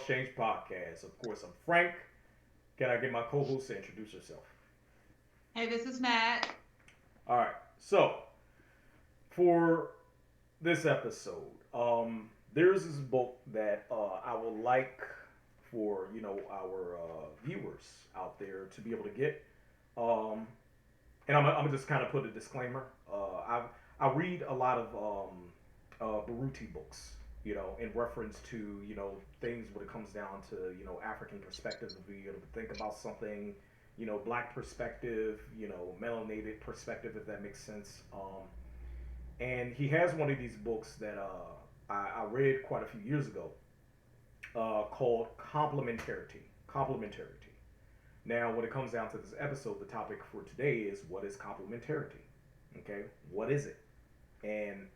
RRX Podcast. Of course, I'm Frank. Can I get my co-host to introduce herself? Hey, this is Matt. All right. So for this episode, there's this book that I would like for our viewers out there to be able to get. Um, and I'm gonna just kind of put a disclaimer. I read a lot of Baruti books, in reference to things when it comes down to African perspective, of being able to think about something, black perspective, melanated perspective, if that makes sense. And he has one of these books that I read quite a few years ago called Complementarity. Complementarity. Now, when it comes down to this episode, the topic for today is what is complementarity? Okay, what is it? And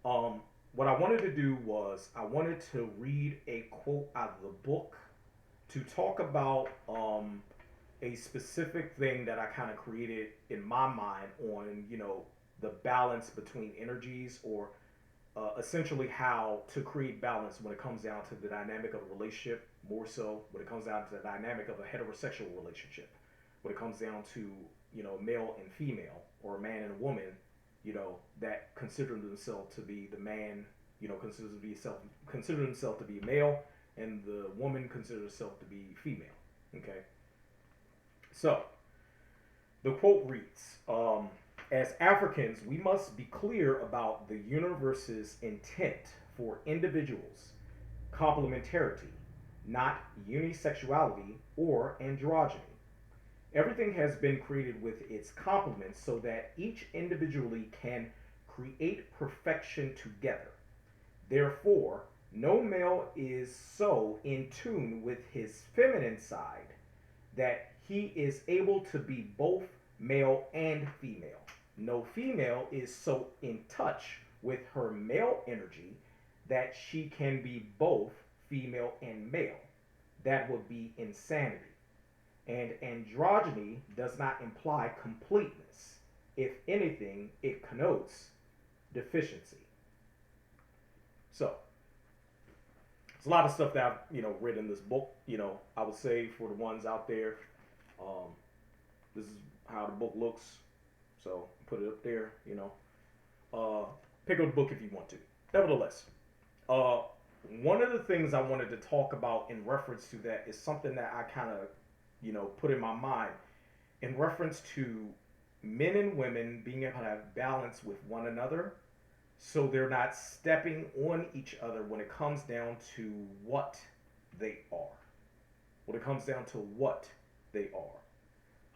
um, what I wanted to do was I wanted to read a quote out of the book to talk about a specific thing that I kind of created in my mind on, the balance between energies, or essentially how to create balance when it comes down to the dynamic of a relationship, more so when it comes down to the dynamic of a heterosexual relationship, when it comes down to male and female, or a man and a woman, that consider themselves to be the man, consider himself to be male, and the woman considers herself to be female. Okay, so the quote reads, as Africans, we must be clear about the universe's intent for individuals, complementarity, not unisexuality or androgyny. Everything has been created with its complements so that each individually can create perfection together. Therefore, no male is so in tune with his feminine side that he is able to be both male and female. No female is so in touch with her male energy that she can be both female and male. That would be insanity. And androgyny does not imply completeness. If anything, it connotes deficiency. So, there's a lot of stuff that I've read in this book. I would say for the ones out there, this is how the book looks. So put it up there. Pick up the book if you want to. Nevertheless, uh, one of the things I wanted to talk about in reference to that is something that I kind of put in my mind in reference to men and women being able to have balance with one another, so they're not stepping on each other when it comes down to what they are. When it comes down to what they are.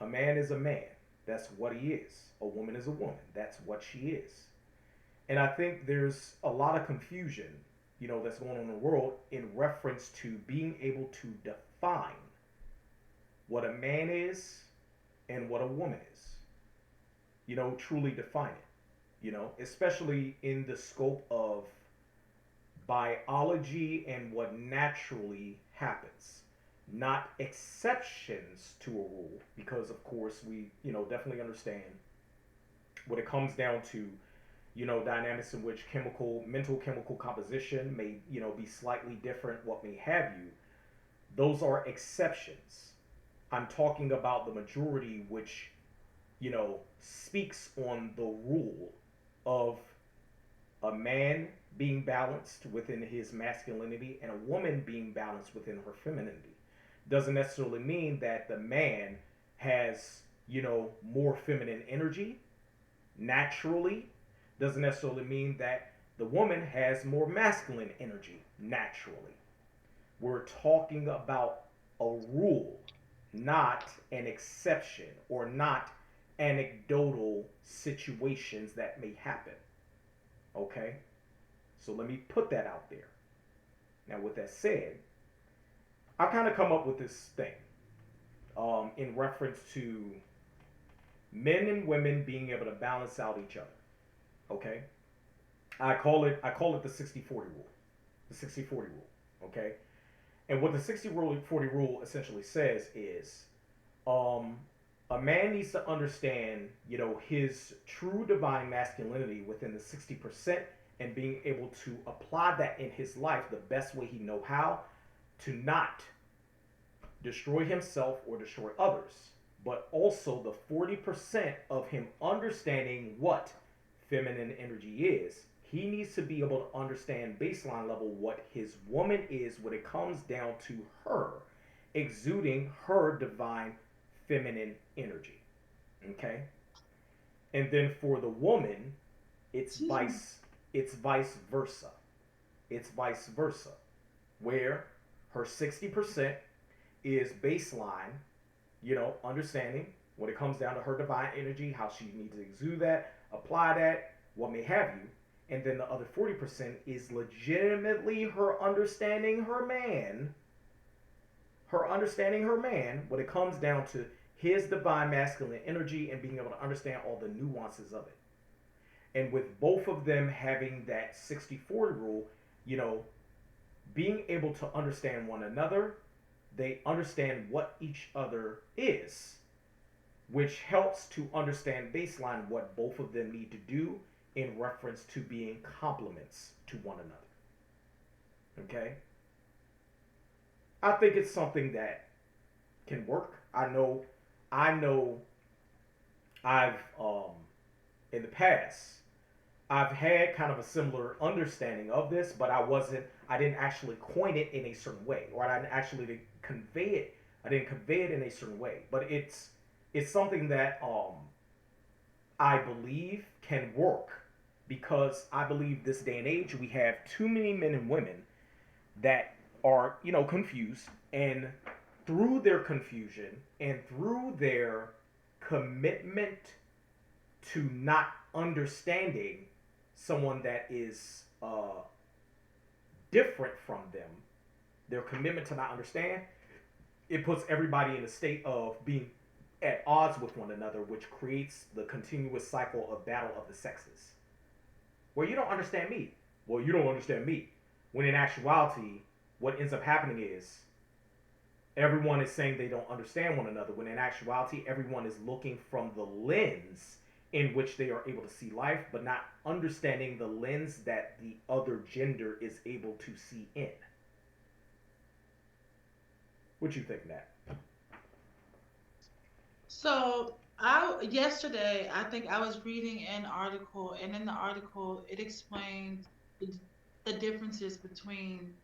A man is a man. That's what he is. A woman is a woman. That's what she is. And I think there's a lot of confusion, that's going on in the world in reference to being able to define what a man is and what a woman is. Truly define it. Especially in the scope of biology and what naturally happens, not exceptions to a rule, because of course we definitely understand when it comes down to dynamics in which mental chemical composition may be slightly different, what may have you. Those are exceptions. I'm talking about the majority, which speaks on the rule of a man being balanced within his masculinity and a woman being balanced within her femininity. Doesn't necessarily mean that the man has more feminine energy naturally. Doesn't necessarily mean that the woman has more masculine energy naturally. We're talking about a rule, not an exception, or not anecdotal situations that may happen. Okay? So let me put that out there. Now, with that said, I kind of come up with this thing in reference to men and women being able to balance out each other. Okay? I call it the 60-40 rule. The 60-40 rule. Okay? And what the 60-40 rule essentially says is a man needs to understand, his true divine masculinity within the 60%, and being able to apply that in his life the best way he know how, to not destroy himself or destroy others, but also the 40% of him understanding what feminine energy is. He needs to be able to understand baseline level what his woman is when it comes down to her exuding her divine feminine energy. Okay? And then for the woman, it's Excuse me. vice versa. It's vice versa. Where her 60% is baseline, understanding when it comes down to her divine energy, how she needs to exude that, apply that, what may have you. And then the other 40% is legitimately her understanding her man when it comes down to his divine masculine energy and being able to understand all the nuances of it. And with both of them having that 60-40 rule, you know, being able to understand one another, they understand what each other is, which helps to understand baseline what both of them need to do in reference to being complements to one another. Okay? I think it's something that can work. I know I've in the past I've had kind of a similar understanding of this, but I didn't actually coin it in a certain way, or I didn't actually convey it. I didn't convey it in a certain way, but it's something that I believe can work because I believe this day and age we have too many men and women that are confused, and through their confusion and through their commitment to not understanding someone that is different from them, their commitment to not understand, it puts everybody in a state of being at odds with one another, which creates the continuous cycle of battle of the sexes. Well, you don't understand me. Well, you don't understand me. When in actuality, what ends up happening is everyone is saying they don't understand one another, when in actuality, everyone is looking from the lens in which they are able to see life, but not understanding the lens that the other gender is able to see in. What you think, Nat? So I yesterday I think I was reading an article, and in the article it explained the, the differences between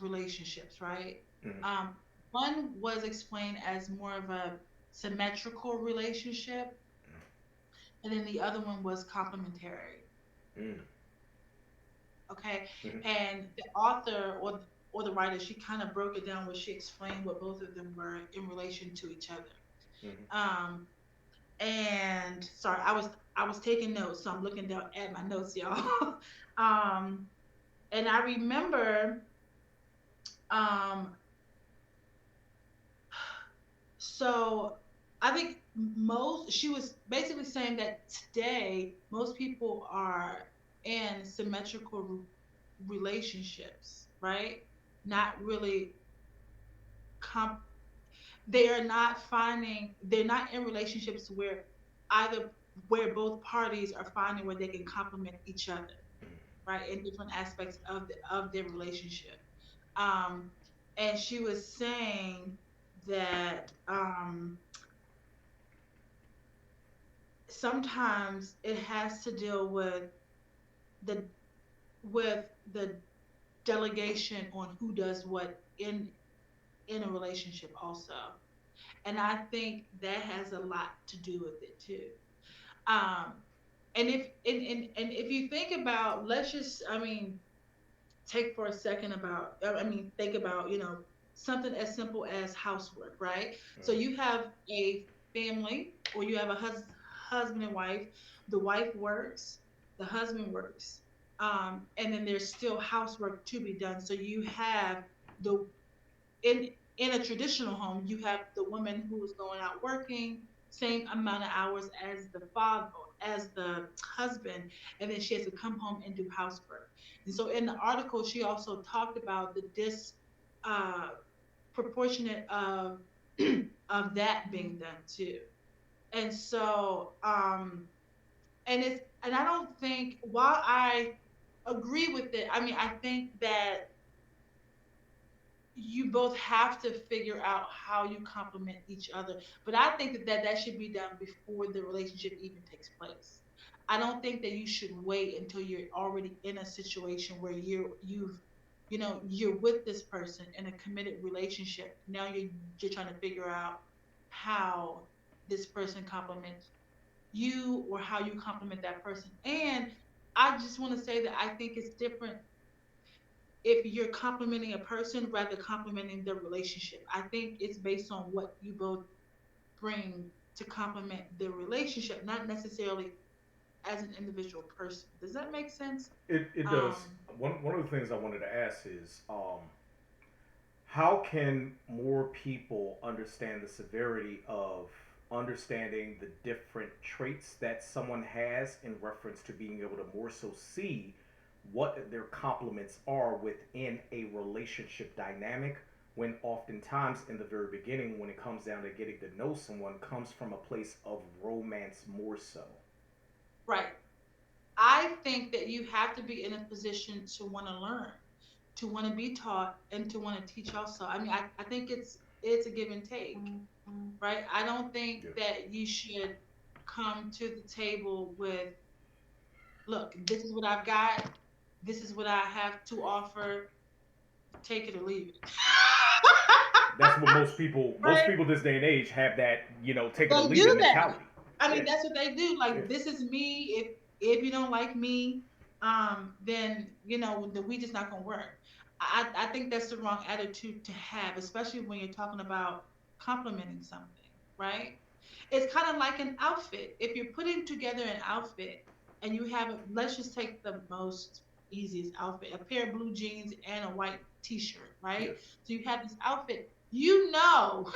relationships, right? Mm-hmm. Um, One was explained as more of a symmetrical relationship, and then the other one was complementary. Mm-hmm. Okay, Mm-hmm. and the author or the writer, she kind of broke it down where she explained what both of them were in relation to each other. Mm-hmm. Um, and sorry, I was taking notes, so I'm looking down at my notes, y'all. um, and I remember, um, so I think most she was basically saying that today most people are in symmetrical relationships, right? Not really comp. They are not finding. They're not in relationships where either where both parties are finding where they can complement each other, right, in different aspects of their relationship. Um, and she was saying that sometimes it has to deal the with the delegation on who does what in a relationship also. And I think that has a lot to do with it too. Um, and if you think about, let's just, I mean, take for a second about, I mean, think about, something as simple as housework, right? So you have a family, or you have a husband and wife. The wife works, the husband works, and then there's still housework to be done. So you have the in a traditional home, you have the woman who is going out working same amount of hours as the father, as the husband, and then she has to come home and do housework. And so in the article, she also talked about the uh, proportionate of of that being done too. And so, and I don't think, while I agree with it, I mean, I think that you both have to figure out how you complement each other. But I think that should be done before the relationship even takes place. I don't think that you should wait until you're already in a situation where you're with this person in a committed relationship. Now you're trying to figure out how this person complements you or how you complement that person. And I just want to say that I think it's different if you're complimenting a person rather complimenting the relationship. I think it's based on what you both bring to complement the relationship, not necessarily as an individual person. Does that make sense? It does. Um, One of the things I wanted to ask is, how can more people understand the severity of understanding the different traits that someone has in reference to being able to more so see what their complements are within a relationship dynamic, when oftentimes in the very beginning, when it comes down to getting to know someone, comes from a place of romance more so. right. I think that you have to be in a position to want to learn, to want to be taught, and to want to teach also. I mean, I think it's a give and take, right? I don't think Yeah. that you should come to the table with, look, this is what I've got, this is what I have to offer, take it or leave it. That's what most Right? people this day and age have, that, take it or They leave it do that. mentality. I Yeah. mean, that's what they do. Yeah. Like, this is me. If you don't like me, then we just not gonna work. I think that's the wrong attitude to have, especially when you're talking about complimenting something, right? It's kind of like an outfit. If you're putting together an outfit and you have, let's just take the most easiest outfit, a pair of blue jeans and a white t-shirt, right? Yes. So you have this outfit, the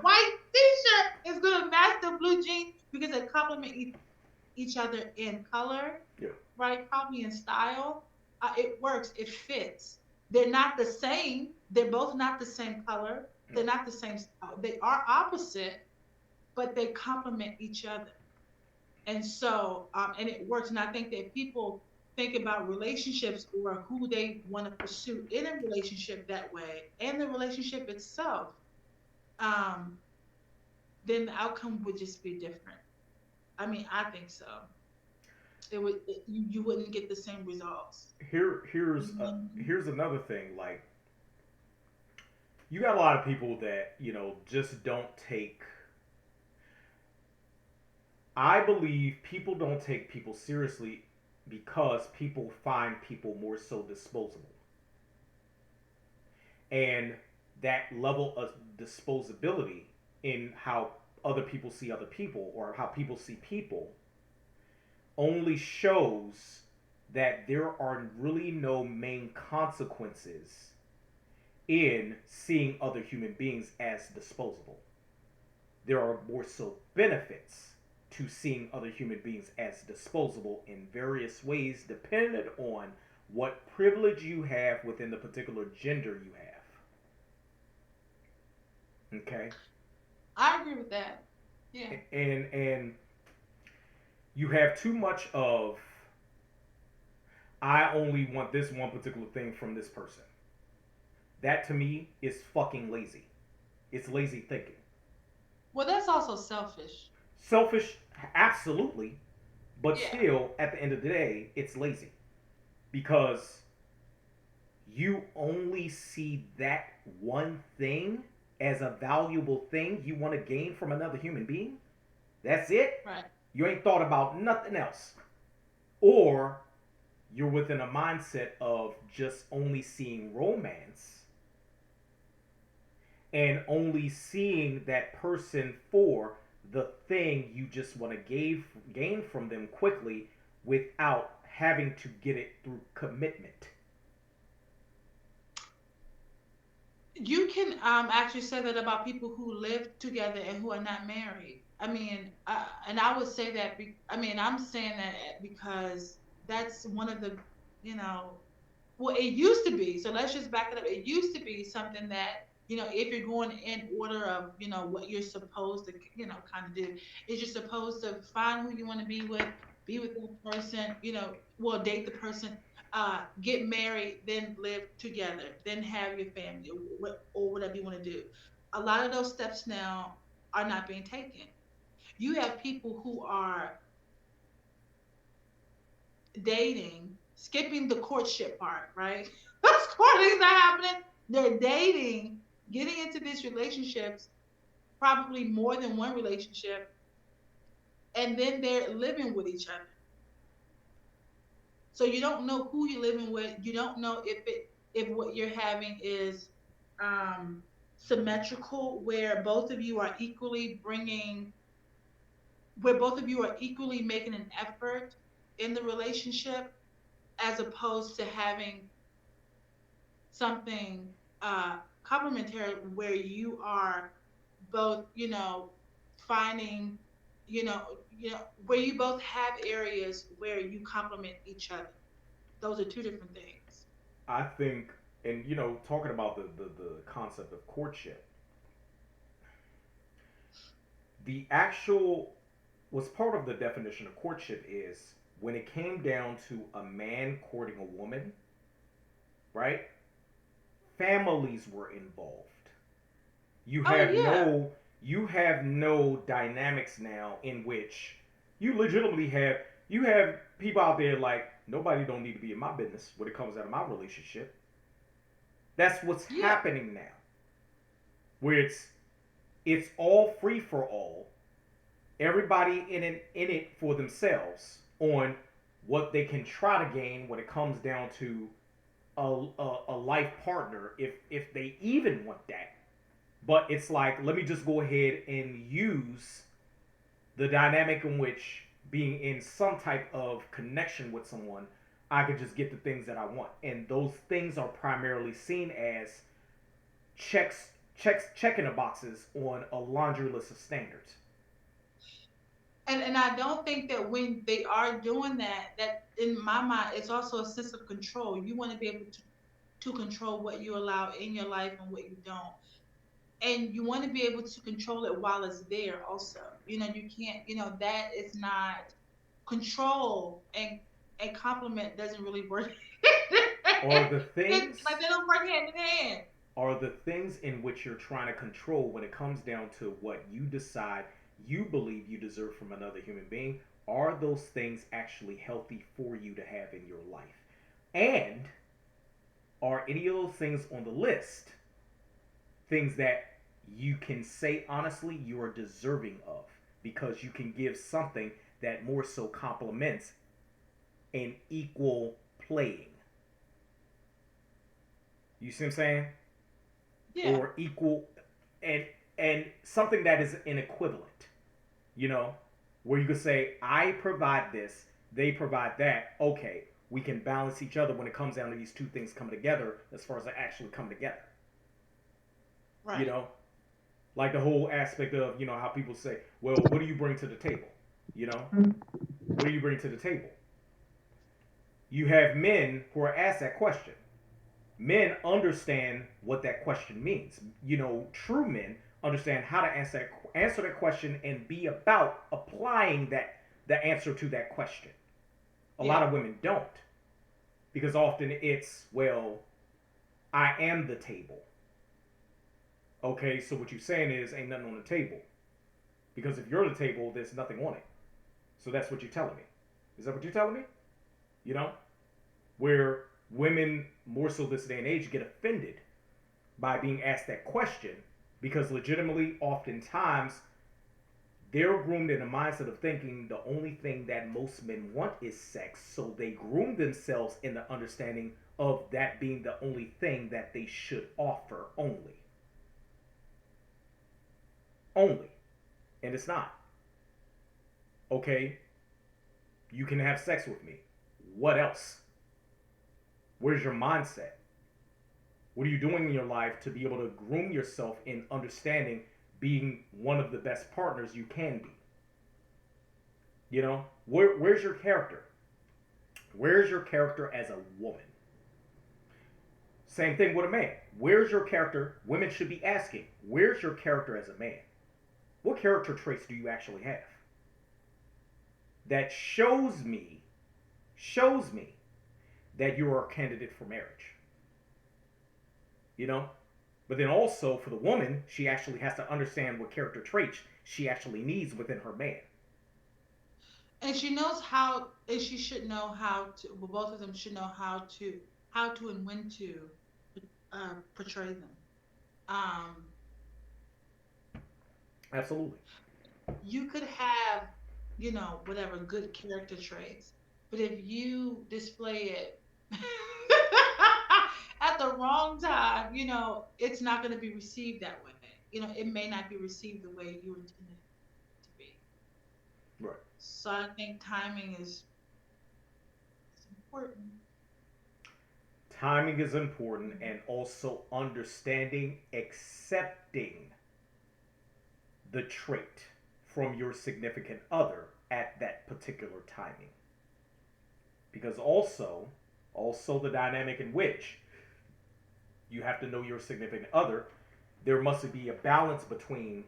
white t-shirt is gonna match the blue jeans because they complement each other in color, Yeah. right? Probably in style. It works. It fits. They're not the same. They're both not the same color. No. They're not the same style. They are opposite, but they complement each other. And so, and it works. And I think that people think about relationships or who they want to pursue in a relationship that way, and the relationship itself, um, then the outcome would just be different. I mean, I think so. You wouldn't get the same results. Here's Mhm. here's another thing. Like, you got a lot of people that just don't take. I believe people don't take people seriously because people find people more so disposable, and that level of disposability in how other people see other people, or how people see people, only shows that there are really no main consequences in seeing other human beings as disposable. There are more so benefits to seeing other human beings as disposable in various ways, depending on what privilege you have within the particular gender you have. Okay? I agree with that. Yeah. And you have too much of, I only want this one particular thing from this person. That to me is fucking lazy. It's lazy thinking. Well, that's also selfish. Selfish, absolutely, but Yeah. still, at the end of the day, it's lazy because you only see that one thing as a valuable thing you want to gain from another human being. That's it. Right. You ain't thought about nothing else. Or you're within a mindset of just only seeing romance and only seeing that person for the thing you just want to gain from them quickly, without having to get it through commitment. You can actually say that about people who live together and who are not married. I mean, and I would say that. I mean, I'm saying that because that's one of the, you know, well, it used to be. So let's just back it up. It used to be something that, if you're going in order of, what you're supposed to, kind of do, is you're supposed to find who you want to be with that person, well, date the person. get married, then live together, then have your family, or whatever you want to do. A lot of those steps now are not being taken. You have people who are dating, skipping the courtship part, right? That's courting's not happening. They're dating, getting into these relationships, probably more than one relationship, and then they're living with each other. So you don't know who you're living with. You don't know if what you're having is um, symmetrical, where both of you are equally making an effort in the relationship, as opposed to having something complementary where you are both, finding, where you both have areas where you complement each other. Those are two different things. I think, and talking about the concept of courtship, the actual was part of the definition of courtship is when it came down to a man courting a woman, right? Families were involved. You Oh have yeah, no you have no dynamics now in which you have people out there like nobody don't need to be in my business when it comes out of my relationship. That's what's yeah. happening now. Where it's all free for all. Everybody in it for themselves on what they can try to gain when it comes down to a life partner if they even want that. But it's like, let me just go ahead and use the dynamic in which being in some type of connection with someone, I could just get the things that I want. And those things are primarily seen as checking the boxes on a laundry list of standards. And I don't think that when they are doing that, that in my mind, it's also a sense of control. You want to be able to control what you allow in your life and what you don't. And you want to be able to control it while it's there also. You can't, that is not control, and compliment doesn't really work. Are the It's things like they don't work hand in hand. are the things in which you're trying to control when it comes down to what you decide you believe you deserve from another human being, are those things actually healthy for you to have in your life? And are any of those things on the list things that you can say honestly you are deserving of because you can give something that more so complements an equal playing? You see what I'm saying? Yeah. Or equal, and something that is an equivalent, you know, where you could say I provide this, they provide that. Okay, we can balance each other when it comes down to these two things coming together as far as they actually come together. You Right. know, like the whole aspect of how people say, well, what do you bring to the table? You know, what do you bring to the table? You have men who are asked that question. Men understand what that question means. True men understand how to answer that question and be about applying the answer to that question. A lot Yeah. of women don't, because often it's, well, I am the table. Okay, so what you're saying is ain't nothing on the table, because if you're the table, there's nothing on it. So that's what you're telling me. Is that what you're telling me? You know, where women more so this day and age get offended by being asked that question, because legitimately oftentimes they're groomed in a mindset of thinking the only thing that most men want is sex, so they groom themselves in the understanding of that being the only thing that they should offer only, and it's not. Okay, you can have sex with me, what else? Where's your mindset? What are you doing in your life to be able to groom yourself in understanding being one of the best partners you can be? Where's your character? Where's your character as a woman? Same thing with a man. Where's your character? Women should be asking, where's your character as a man? What character traits do you actually have that shows me that you're a candidate for marriage. You know, but then also for the woman, she actually has to understand what character traits she actually needs within her man. And she knows how, and she should know how to. Well, both of them should know how to and when to portray them. Um, Absolutely. you could have, whatever good character traits, but if you display it at the wrong time, it's not going to be received that way. It may not be received the way you intended it to be. Right. So I think timing is important. Timing is important, and also understanding, accepting the trait from your significant other at that particular timing. Because also the dynamic in which you have to know your significant other, there must be a balance between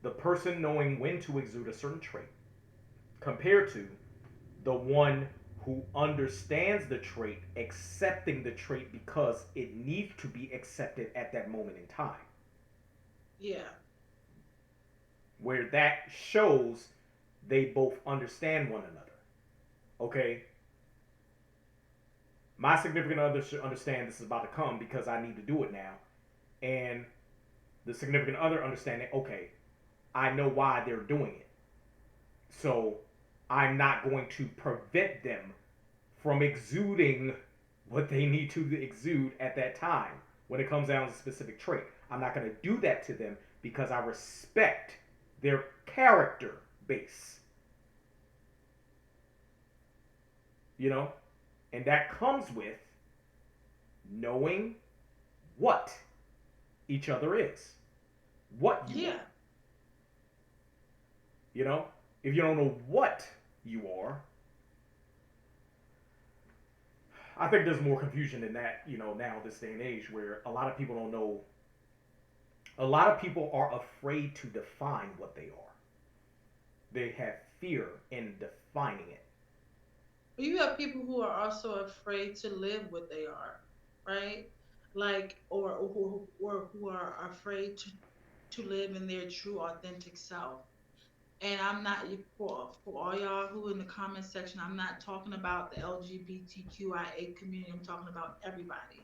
the person knowing when to exude a certain trait compared to the one who understands the trait, accepting the trait because it needs to be accepted at that moment in time. Yeah. Where that shows they both understand one another. Okay, my significant other should understand this is about to come because I need to do it now. And the significant other understanding, okay, I know why they're doing it. So I'm not going to prevent them from exuding what they need to exude at that time when it comes down to a specific trait. I'm not going to do that to them because I respect their character base. You know? And that comes with knowing what each other is, what you Yeah. are. You know? If you don't know what you are, I think there's more confusion in that, now this day and age where a lot of people don't know. A lot of people are afraid to define what they are. They have fear in defining it. You have people who are also afraid to live what they are, right? Like, or who are afraid to live in their true, authentic self. And I'm not, for all y'all who in the comment section, I'm not talking about the LGBTQIA community. I'm talking about everybody.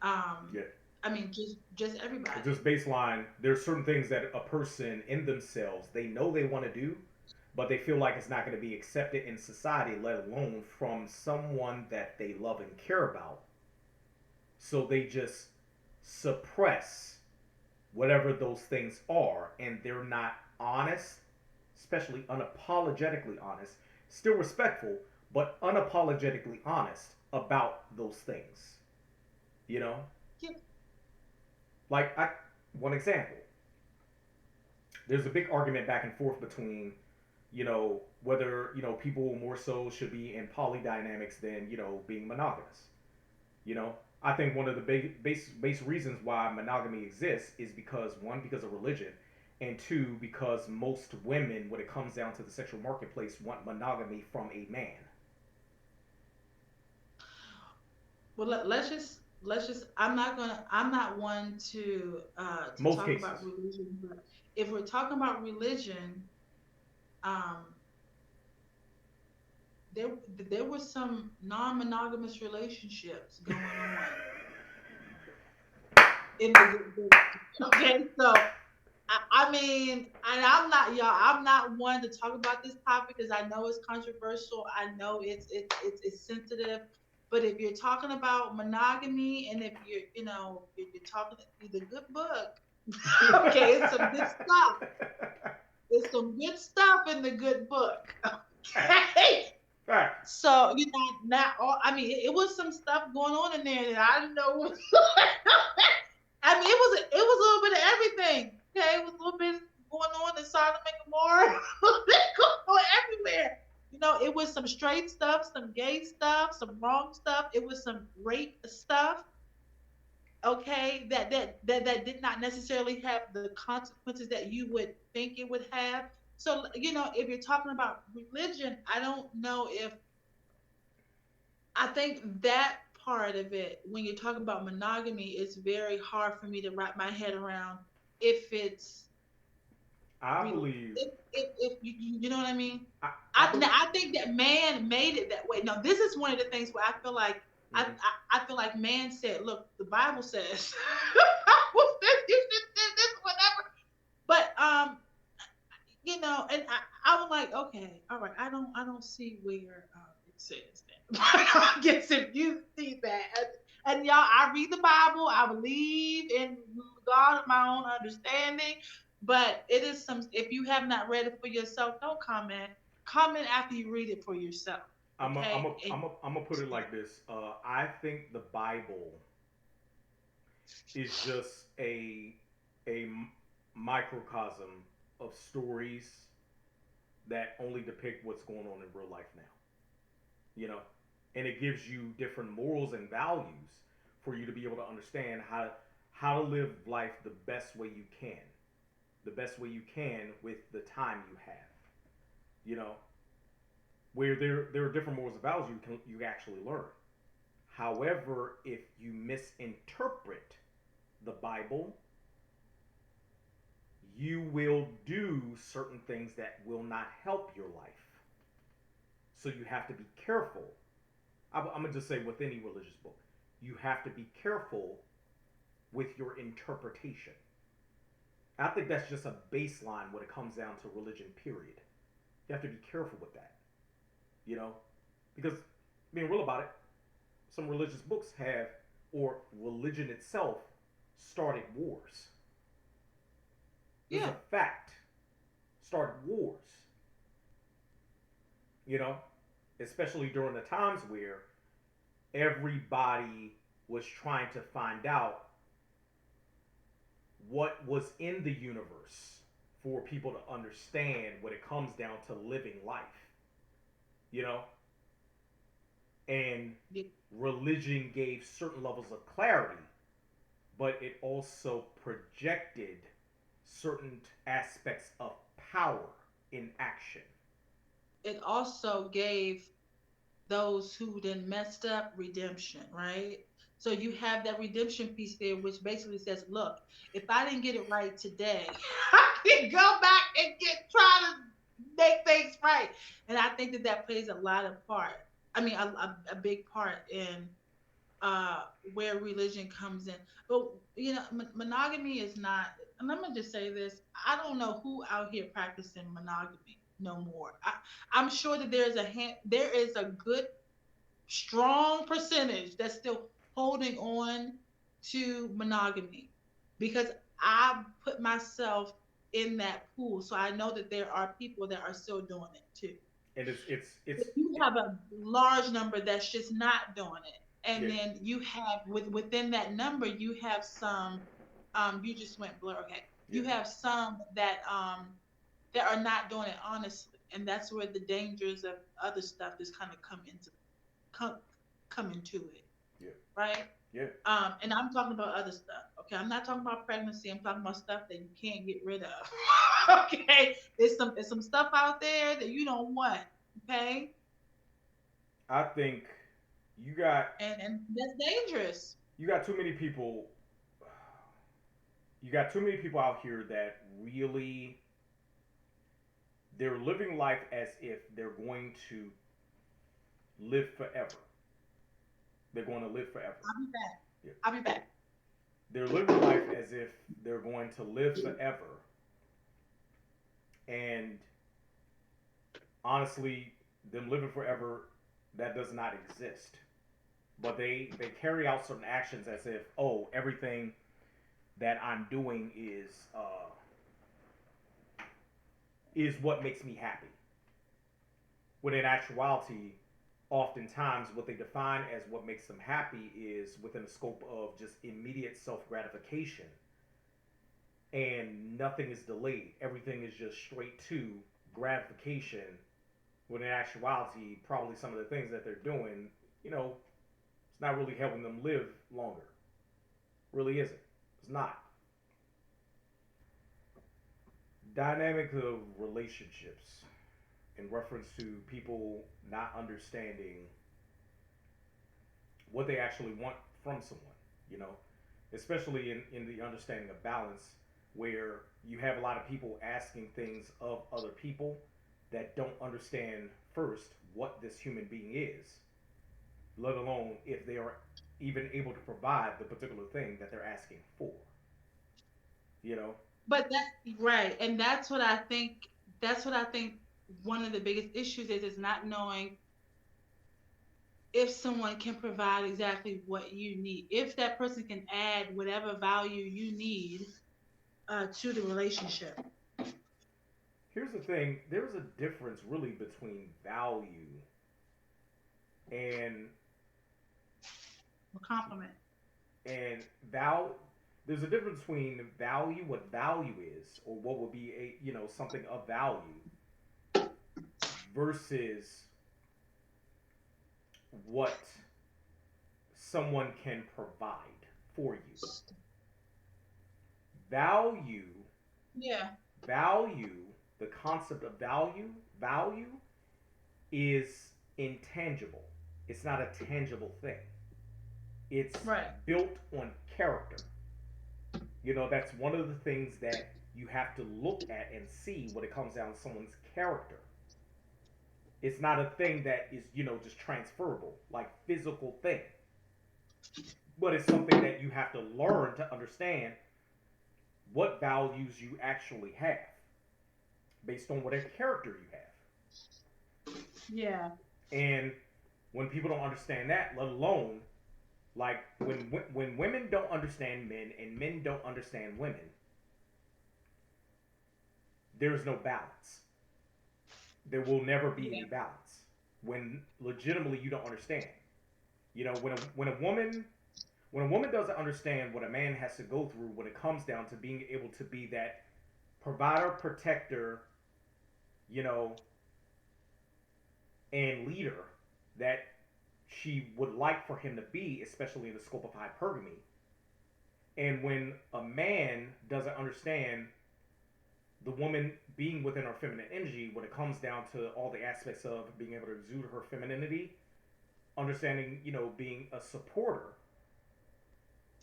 Um, Yeah. I mean, just everybody. Just baseline, there's certain things that a person in themselves, they know they want to do, but they feel like it's not going to be accepted in society, let alone from someone that they love and care about. So they just suppress whatever those things are, and they're not honest, especially unapologetically honest, still respectful, but unapologetically honest about those things. You know, Yeah. one example. There's a big argument back and forth between, whether people more so should be in polydynamics than being monogamous. You know, I think one of the base reasons why monogamy exists is because one, because of religion, and two, because most women, when it comes down to the sexual marketplace, want monogamy from a man. Well, let's just. I'm not one to Most talk about cases. religion, but if we're talking about religion, um, there there were some non-monogamous relationships going on in okay. So I mean, and I'm not, y'all. I'm not one to talk about this topic because I know it's controversial. I know it's sensitive. But if you're talking about monogamy, and if you're talking the good book, okay, it's some good stuff. It's some good stuff in the good book. Okay. Fact. So not all. I mean, it was some stuff going on in there that I didn't know. I mean, it was a little bit of everything. Okay, it was a little bit going on in Sodom and Gomorrah, going on everywhere. It was some straight stuff, some gay stuff, some wrong stuff. It was some rape stuff. Okay, that did not necessarily have the consequences that you would think it would have. So if you're talking about religion, I don't know if I think that part of it, when you talk about monogamy, is very hard for me to wrap my head around if it's I real. believe. If you know what I mean? I, I I believe. now, I think that man made it that way. Now, this is one of the things where I feel like Mhm. I feel like man said, "Look, the Bible says, Bible says you should do this, whatever." But I was like, okay, all right, I don't see where it says that. But I guess if you see that, and y'all, I read the Bible, I believe in God of my own understanding, but it is some. If you have not read it for yourself, don't comment. Comment after you read it for yourself, okay? And I'm gonna put it like this. I think the Bible is just a microcosm of stories that only depict what's going on in real life now. You know, and it gives you different morals and values for you to be able to understand how to live life the best way you can with the time you have. You know, where there are different morals and values you actually learn. However, if you misinterpret the Bible, you will do certain things that will not help your life. So you have to be careful. I'm gonna just say with any religious book, you have to be careful with your interpretation. I think that's just a baseline when it comes down to religion. Period. You have to be careful with that. You know, because being real about it, some religious books have, or religion itself, started wars. This is yeah, a fact. Started wars. You know, especially during the times where everybody was trying to find out what was in the universe for people to understand when it comes down to living life. You know, and yeah, religion gave certain levels of clarity, but it also projected certain aspects of power in action. it also gave those who then messed up redemption, right? So you have that redemption piece there, which basically says, look, if I didn't get it right today, I can go back and get try to make things right. And I think that that plays a lot of part. I mean, a big part in where religion comes in. But monogamy is not. And I'm gonna just say this: I don't know who out here practicing monogamy no more. I'm sure that there is a good strong percentage that's still holding on to monogamy because I put myself in that pool. So I know that there are people that are still doing it too. And But you have a large number that's just not doing it. And yeah, then you have within that number, you have some you just went blur, okay. yeah. You have some that are not doing it honestly. And that's where the dangers of other stuff just kind of come come into it, Yeah, right? yeah. And I'm talking about other stuff. Okay, I'm not talking about pregnancy. I'm talking about stuff that you can't get rid of. Okay, it's some stuff out there that you don't want. Okay, I think you got and that's dangerous. you got too many people. You got too many people out here that really they're living life as if they're going to live forever. They're going to live forever. I'll be back. Yeah. I'll be back. They're living life as if they're going to live forever. And honestly, them living forever, that does not exist. But they carry out certain actions as if, oh, everything that I'm doing is what makes me happy. When in actuality, oftentimes what they define as what makes them happy is within the scope of just immediate self gratification, and nothing is delayed. Everything is just straight to gratification. When in actuality, probably some of the things that they're doing, you know, it's not really helping them live longer. Really isn't. It's not. Dynamic of relationships in reference to people not understanding what they actually want from someone, you know, especially in the understanding of balance, where you have a lot of people asking things of other people that don't understand first what this human being is, let alone if they are even able to provide the particular thing that they're asking for, you know? But that's right, and that's what I think. That's what I think. One of the biggest issues is not knowing if someone can provide exactly what you need. If that person can add whatever value you need to the relationship. Here's the thing, there's a difference really between value and A compliment. and val there's a difference between value, what value is, or what would be a, you know, something of value, versus what someone can provide for you. Value, Yeah. value, the concept of value is intangible. It's not a tangible thing. It's Right. built on character. You know, that's one of the things that you have to look at and see when it comes down to someone's character. It's not a thing that is, you know, just transferable, like physical thing. But it's something that you have to learn to understand what values you actually have based on whatever character you have. Yeah. And when people don't understand that, let alone like when women don't understand men and men don't understand women, there's no balance. There will never be any Yeah. balance when legitimately you don't understand. You know, when a woman doesn't understand what a man has to go through when it comes down to being able to be that provider, protector, you know, and leader that she would like for him to be, especially in the scope of hypergamy. And when a man doesn't understand the woman being within her feminine energy, when it comes down to all the aspects of being able to exude her femininity, understanding, you know, being a supporter,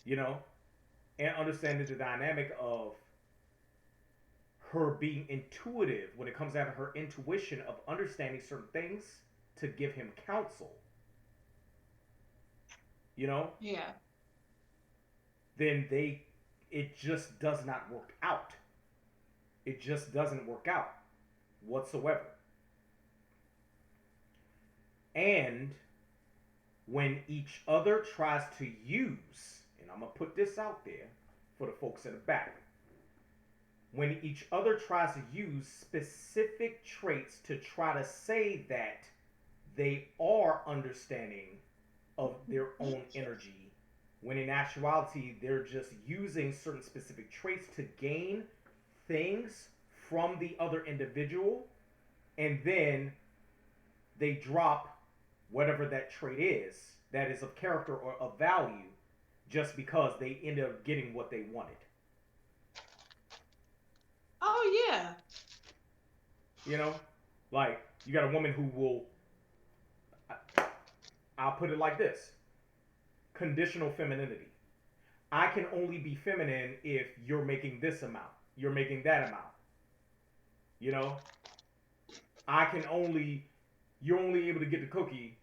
you know, and understanding the dynamic of her being intuitive when it comes down to her intuition of understanding certain things to give him counsel, you know, Yeah. then it just does not work out. It just doesn't work out whatsoever. And when each other tries to use, and I'm going to put this out there for the folks in the back, when each other tries to use specific traits to try to say that they are understanding of their own energy, when in actuality they're just using certain specific traits to gain things from the other individual, and then they drop whatever that trait is that is of character or of value just because they end up getting what they wanted. Oh yeah. You know, like you got a woman who will, I'll put it like this: conditional femininity. I can only be feminine if you're making this amount, you're making that amount. You know, I can only, you're only able to get the cookie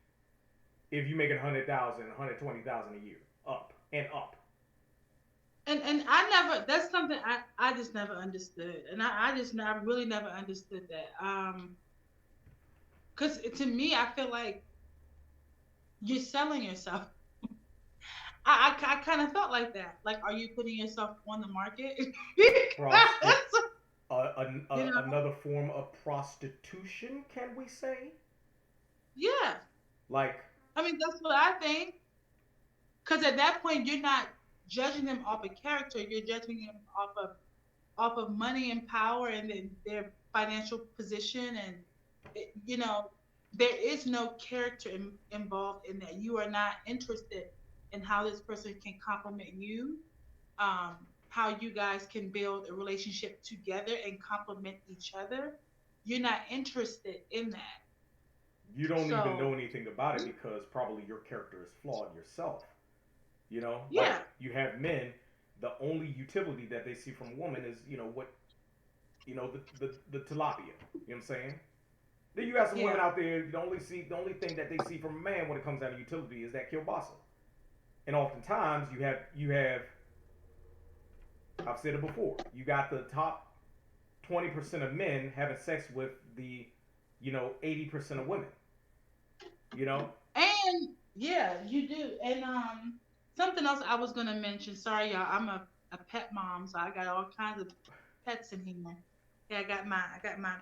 if you make it 100,000, 120,000 a year, up and up. And I never. That's something I just never understood, and I really never understood that. Because to me, I feel like you're selling yourself. I kind of felt like that. Like, are you putting yourself on the market? Prostit, You know, another form of prostitution, can we say? yeah. Like, I mean, that's what I think. Because at that point, you're not judging them off of character. You're judging them off of money and power and their financial position, and you know, there is no character involved in that. You are not interested in how this person can complement you, how you guys can build a relationship together and complement each other. You're not interested in that. You don't even know So anything about it because probably your character is flawed yourself. You know, like yeah, you have men, the only utility that they see from a woman is, what, the tilapia. You know what I'm saying? Then you have some women yeah, out there, the only thing that they see from a man when it comes down to utility is that kielbasa. And oftentimes you have I've said it before, you got the top 20% of men having sex with the 80% of women. You know? and yeah, you do. And something else I was gonna mention. Sorry, y'all. I'm a pet mom, so I got all kinds of pets in here. Yeah, I got my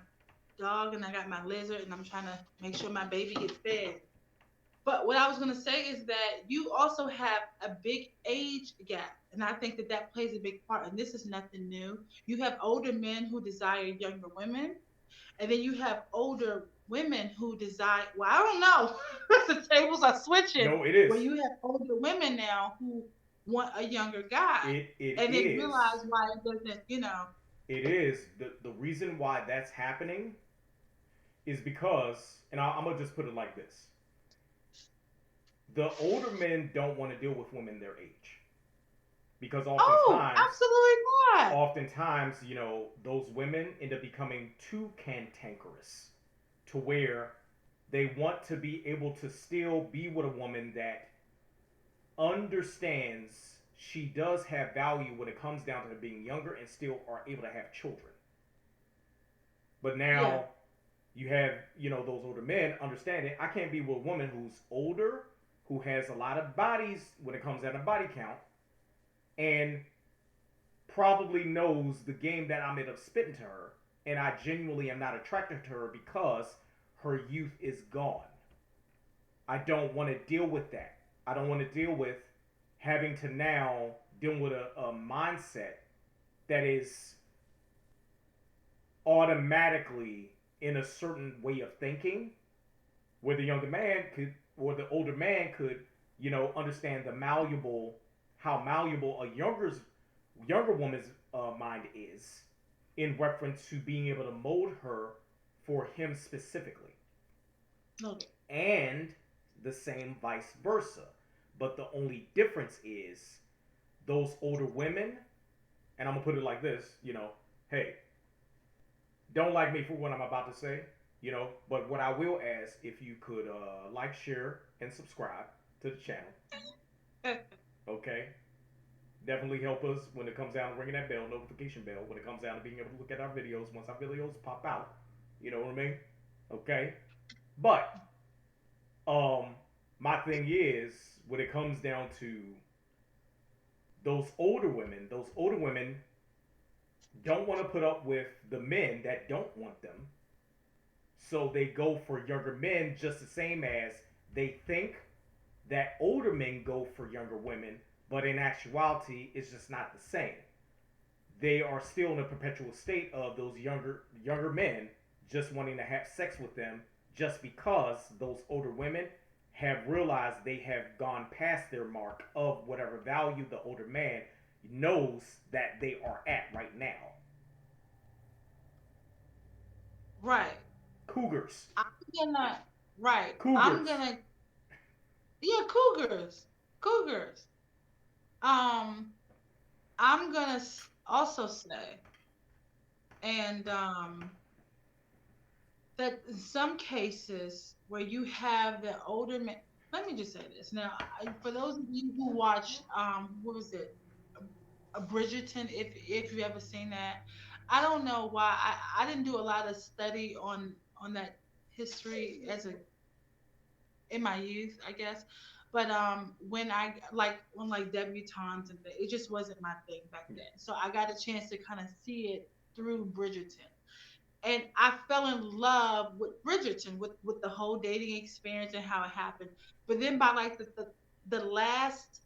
dog and I got my lizard, and I'm trying to make sure my baby gets fed. But what I was going to say is that you also have a big age gap. And I think that that plays a big part. And this is nothing new. You have older men who desire younger women. And then you have older women who desire, well, I don't know. The tables are switching No, it where is. you have older women now who want a younger guy. It And then is. realize why it doesn't. It is. The reason why that's happening is because, and I'm gonna just put it like this: the older men don't want to deal with women their age because Oh, absolutely not. oftentimes, those women end up becoming too cantankerous to where they want to be able to still be with a woman that understands she does have value when it comes down to being younger and still are able to have children. But Yeah. now you have, those older men understanding I can't be with a woman who's older, who has a lot of bodies when it comes down to body count, and probably knows the game that I'm end up spitting to her, and I genuinely am not attracted to her because her youth is gone. I don't want to deal with that. I don't want to deal with having to now deal with a mindset that is automatically in a certain way of thinking, where the younger man could, or the older man could, understand the malleable, how malleable a younger woman's mind is in reference to being able to mold her for him specifically, Okay. and the same vice versa. But the only difference is those older women, and I'm gonna put it like this, hey, don't like me for what I'm about to say, but what I will ask if you could like, share, and subscribe to the channel, okay? Definitely help us when it comes down to ringing that bell, notification bell, when it comes down to being able to look at our videos once our videos pop out. You know what I mean? Okay? But um my thing is when it comes down to those older women don't want to put up with the men that don't want them. So they go for younger men just the same as they think that older men go for younger women, but in actuality it's just not the same. They are still in a perpetual state of those younger men just wanting to have sex with them just because those older women have realized they have gone past their mark of whatever value the older man knows that they are at right now. Right. Cougars. I'm gonna right. I'm Cougars. gonna yeah, cougars. Cougars. Um, I'm gonna also say, and that in some cases where you have the older man, let me just say this now. For those of you who watched, what was it, a Bridgerton? If you ever seen that, I don't know why I didn't do a lot of study on that history as a in my youth, I guess. But when I like debutantes and things, it just wasn't my thing back then. So I got a chance to kind of see it through Bridgerton, and I fell in love with Bridgerton, with the whole dating experience and how it happened. But then by like the last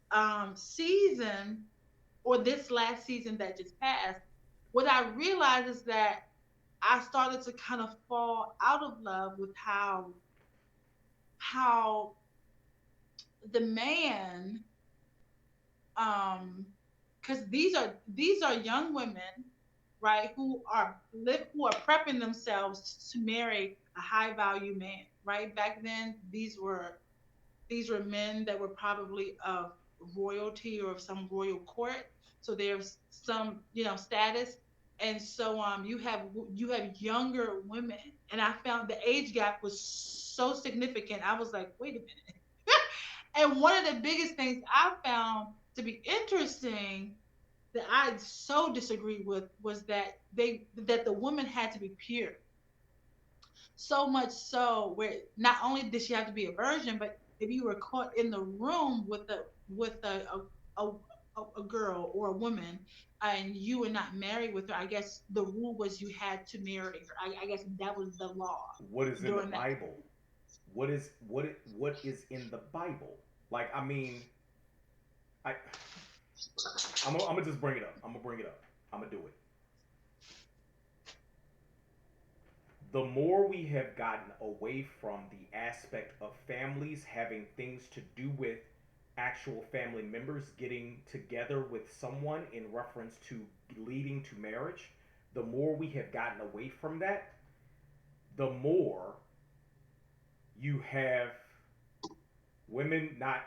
season, or this last season that just passed, what I realized is that I started to kind of fall out of love with how the man, because these are young women, right? Who are prepping themselves to marry a high value man, right? Back then, these were men that were probably of royalty or of some royal court, so there's some status, and so you have younger women, and I found the age gap was so significant. I was like, wait a minute. And one of the biggest things I found to be interesting that I so disagreed with was that the woman had to be pure. So much so where not only did she have to be a virgin, but if you were caught in the room with a a girl or a woman and you were not married with her, I guess the rule was you had to marry her. I guess that was the law What is in the during that Bible? What is in the Bible? Like, I mean, I I'm gonna just bring it up. I'm gonna bring it up. I'm gonna do it. The more we have gotten away from the aspect of families having things to do with actual family members getting together with someone in reference to leading to marriage, the more we have gotten away from that, the more you have women not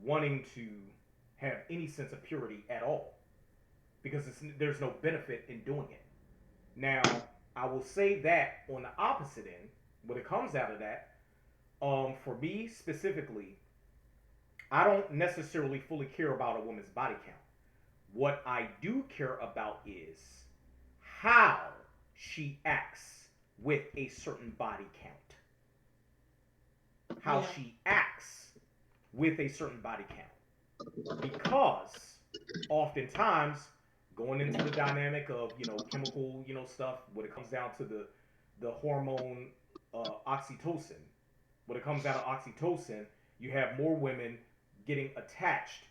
wanting to have any sense of purity at all because there's no benefit in doing it. Now, I will say that on the opposite end, when it comes out of that, for me specifically, I don't necessarily fully care about a woman's body count. What I do care about is how she acts with a certain body count. How yeah. she acts with a certain body count. Because oftentimes, going into the dynamic of, chemical, stuff, when it comes down to the hormone oxytocin, when it comes down to oxytocin, you have more women getting attached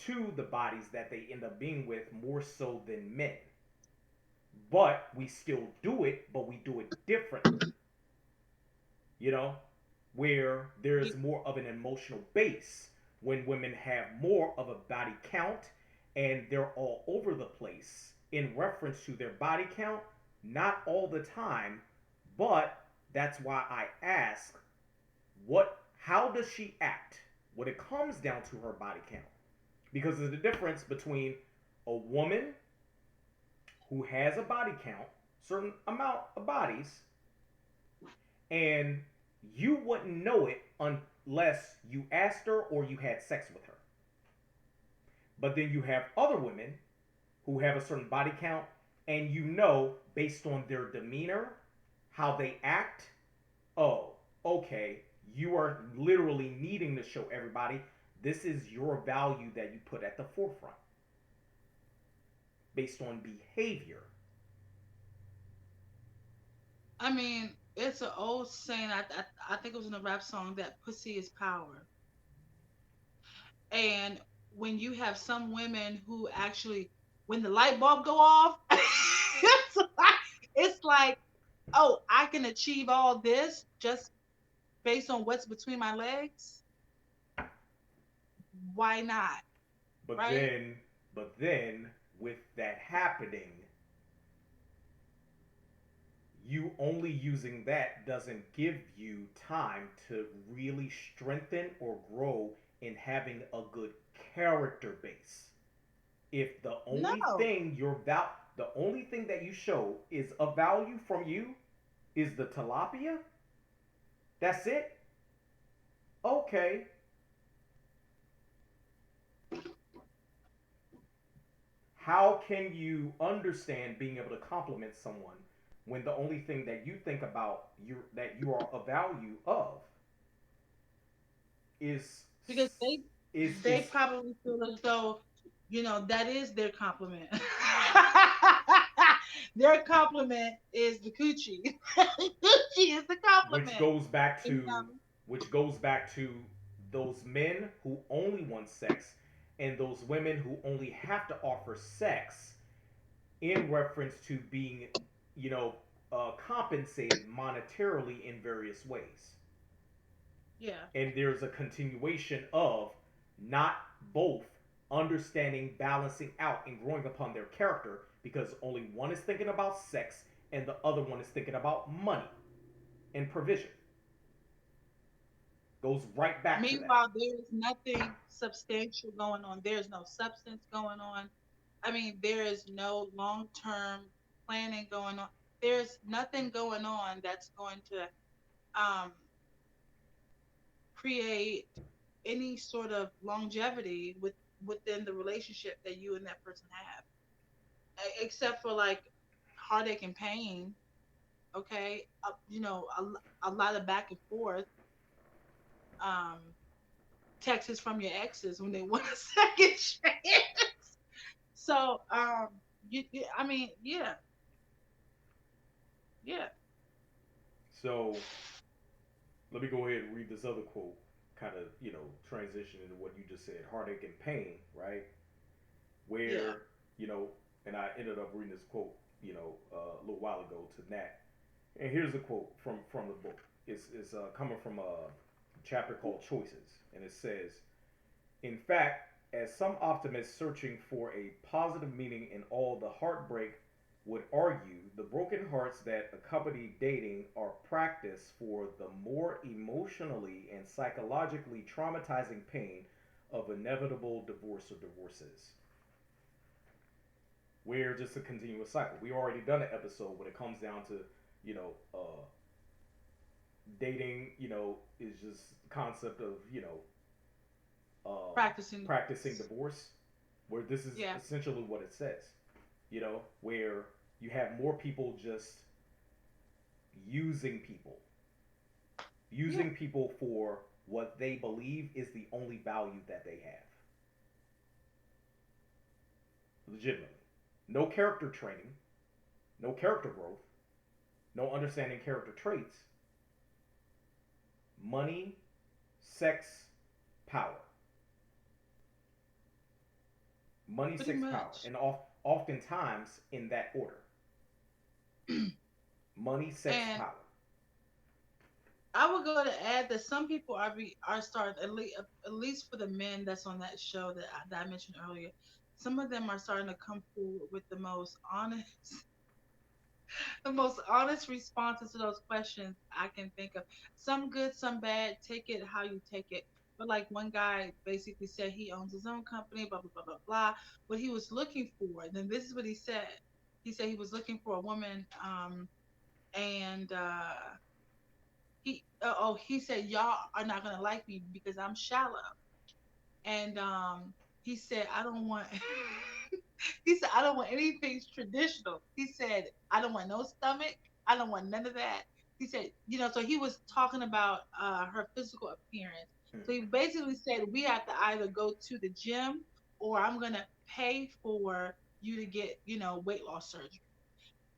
to the bodies that they end up being with more so than men. But we still do it, but we do it differently, you know, where there's more of an emotional base when women have more of a body count and they're all over the place in reference to their body count. Not all the time, but that's why I ask, how does she act when it comes down to her body count? Because there's a difference between a woman who has a body count, certain amount of bodies, and you wouldn't know it unless you asked her or you had sex with her. But then you have other women who have a certain body count, and you know based on their demeanor, how they act, oh, okay, you are literally needing to show everybody this is your value that you put at the forefront based on behavior. I mean, it's an old saying. I think it was in a rap song that pussy is power. And when you have some women who actually, when the light bulb go off, it's like, oh, I can achieve all this just based on what's between my legs. Why not? But Right? then, but then, with that happening, you only using that doesn't give you time to really strengthen or grow in having a good character base. If No. the only thing that you show is a value from you is the tilapia, that's it. Okay, how can you understand being able to compliment someone when the only thing that you think about that you are a value of is Because they is probably feel as though, that is their compliment. Their compliment is the coochie. Coochie is the which compliment. goes back You to know? which goes back to those men who only want sex and those women who only have to offer sex in reference to being, you know, compensated monetarily in various ways. Yeah. And there's a continuation of not both understanding, balancing out, and growing upon their character because only one is thinking about sex and the other one is thinking about money and provision. Goes right back to that. Meanwhile, there is nothing substantial going on. There's no substance going on. I mean, there is no long term planning going on. There's nothing going on that's going to um, create any sort of longevity within the relationship that you and that person have, except for like heartache and pain. Okay, a lot of back and forth. Um, Texts from your exes when they want a second chance. So, I mean, yeah, yeah, So let me go ahead and read this other quote, kind of, transition into what you just said, heartache and pain, right? yeah. Where, you know, and I ended up reading this quote, a little while ago to Nat. And here's a quote from the book. It's coming from a chapter called Choices. And it says, in fact, as some optimists searching for a positive meaning in all the heartbreak would argue, the broken hearts that accompany dating are practice for the more emotionally and psychologically traumatizing pain of inevitable divorce or divorces. We're just a continuous cycle. We already done an episode when it comes down to, dating, is just concept of, um, Practicing practicing divorce. divorce, where this is Yeah, essentially what it says, where you have more people just using people, yeah. using people for what they believe is the only value that they have, legitimately. No character training, no character growth, no understanding character traits, money, sex, power. Money, Pretty sex, power. much. And oftentimes in that order: money, sex, And power. I would go to add that some people are starting at least for the men that's on that show that I mentioned earlier. Some of them are starting to come forward with the most honest responses to those questions I can think of. Some good, some bad. Take it how you take it. But like one guy basically said he owns his own company, blah blah blah blah blah. What he was looking for, then this is what he said. He said he was looking for a woman, and he said y'all are not gonna like me because I'm shallow, and he said I don't want. He said, I don't want anything traditional. He said, I don't want no stomach. I don't want none of that. He said, so he was talking about her physical appearance. Hmm. So he basically said, we have to either go to the gym or I'm going to pay for you to get, weight loss surgery.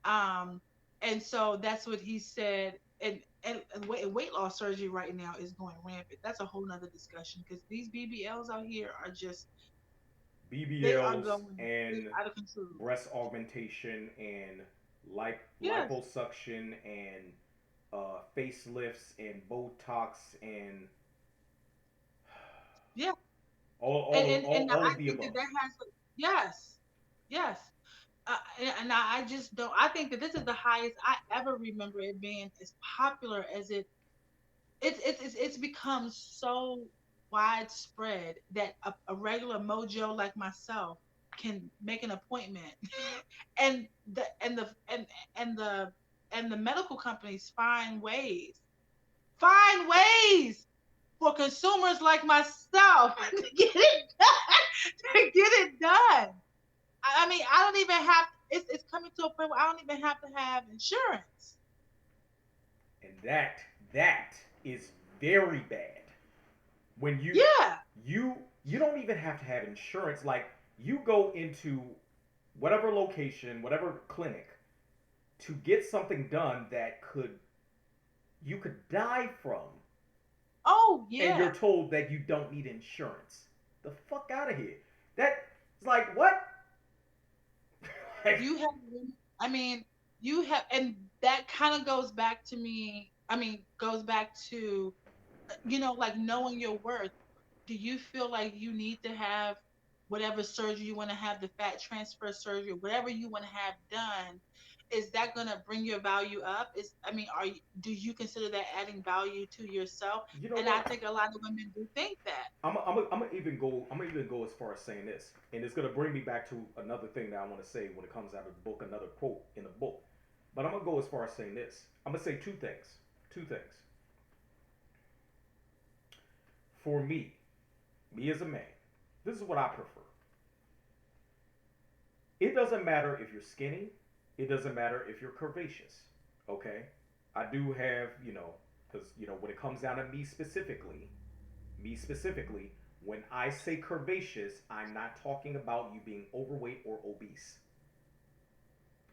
Um, and so that's what he said. And weight loss surgery right now is going rampant. That's a whole nother discussion because these BBLs out here are just, they are BBLs going and out of control. breast augmentation and Yes. liposuction and facelifts and Botox and Yeah. all, And all, of, and, all, and all I of the think that above. that has yes, yes. And I just don't. I think that this is the highest I ever remember it being as popular as it's become so widespread that a regular mojo like myself can make an appointment, and and the and the medical companies find ways for consumers like myself to get it done, to get it done. I mean, I don't even have. It's coming to a point where I don't even have to have insurance. And that is very bad. When Yeah. you don't even have to have insurance. Like, you go into whatever location, whatever clinic, to get something done that could you could die from, Oh and yeah. you're told that you don't need insurance. The fuck out of here. That's like, what? Like, You have. I mean, you have, and that kind of goes back to me. I mean, goes back to like knowing your worth. Do you feel like you need to have whatever surgery you want to have, the fat transfer surgery, whatever you want to have done, is that going to bring your value up? Is I mean, do you consider that adding value to yourself? You know And I what? think a lot of women do think that. I'm gonna even go. I'm gonna even go as far as saying this, and it's gonna bring me back to another thing that I want to say when it comes out of the book, another quote in the book. But I'm gonna go as far as saying this. I'm gonna say two things. Two things. For me as a man, this is what I prefer. It doesn't matter if you're skinny. It doesn't matter if you're curvaceous. Okay, I do have because when it comes down to me specifically, when I say curvaceous, I'm not talking about you being overweight or obese.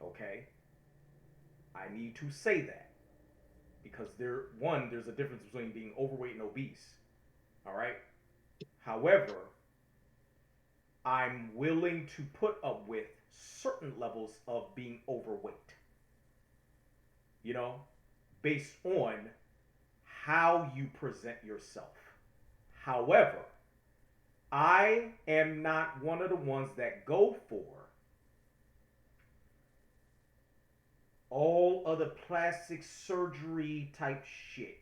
Okay, I need to say that because there's a difference between being overweight and obese. All right. However, I'm willing to put up with certain levels of being overweight, you know, based on how you present yourself. However, I am not one of the ones that go for all of the plastic surgery type shit.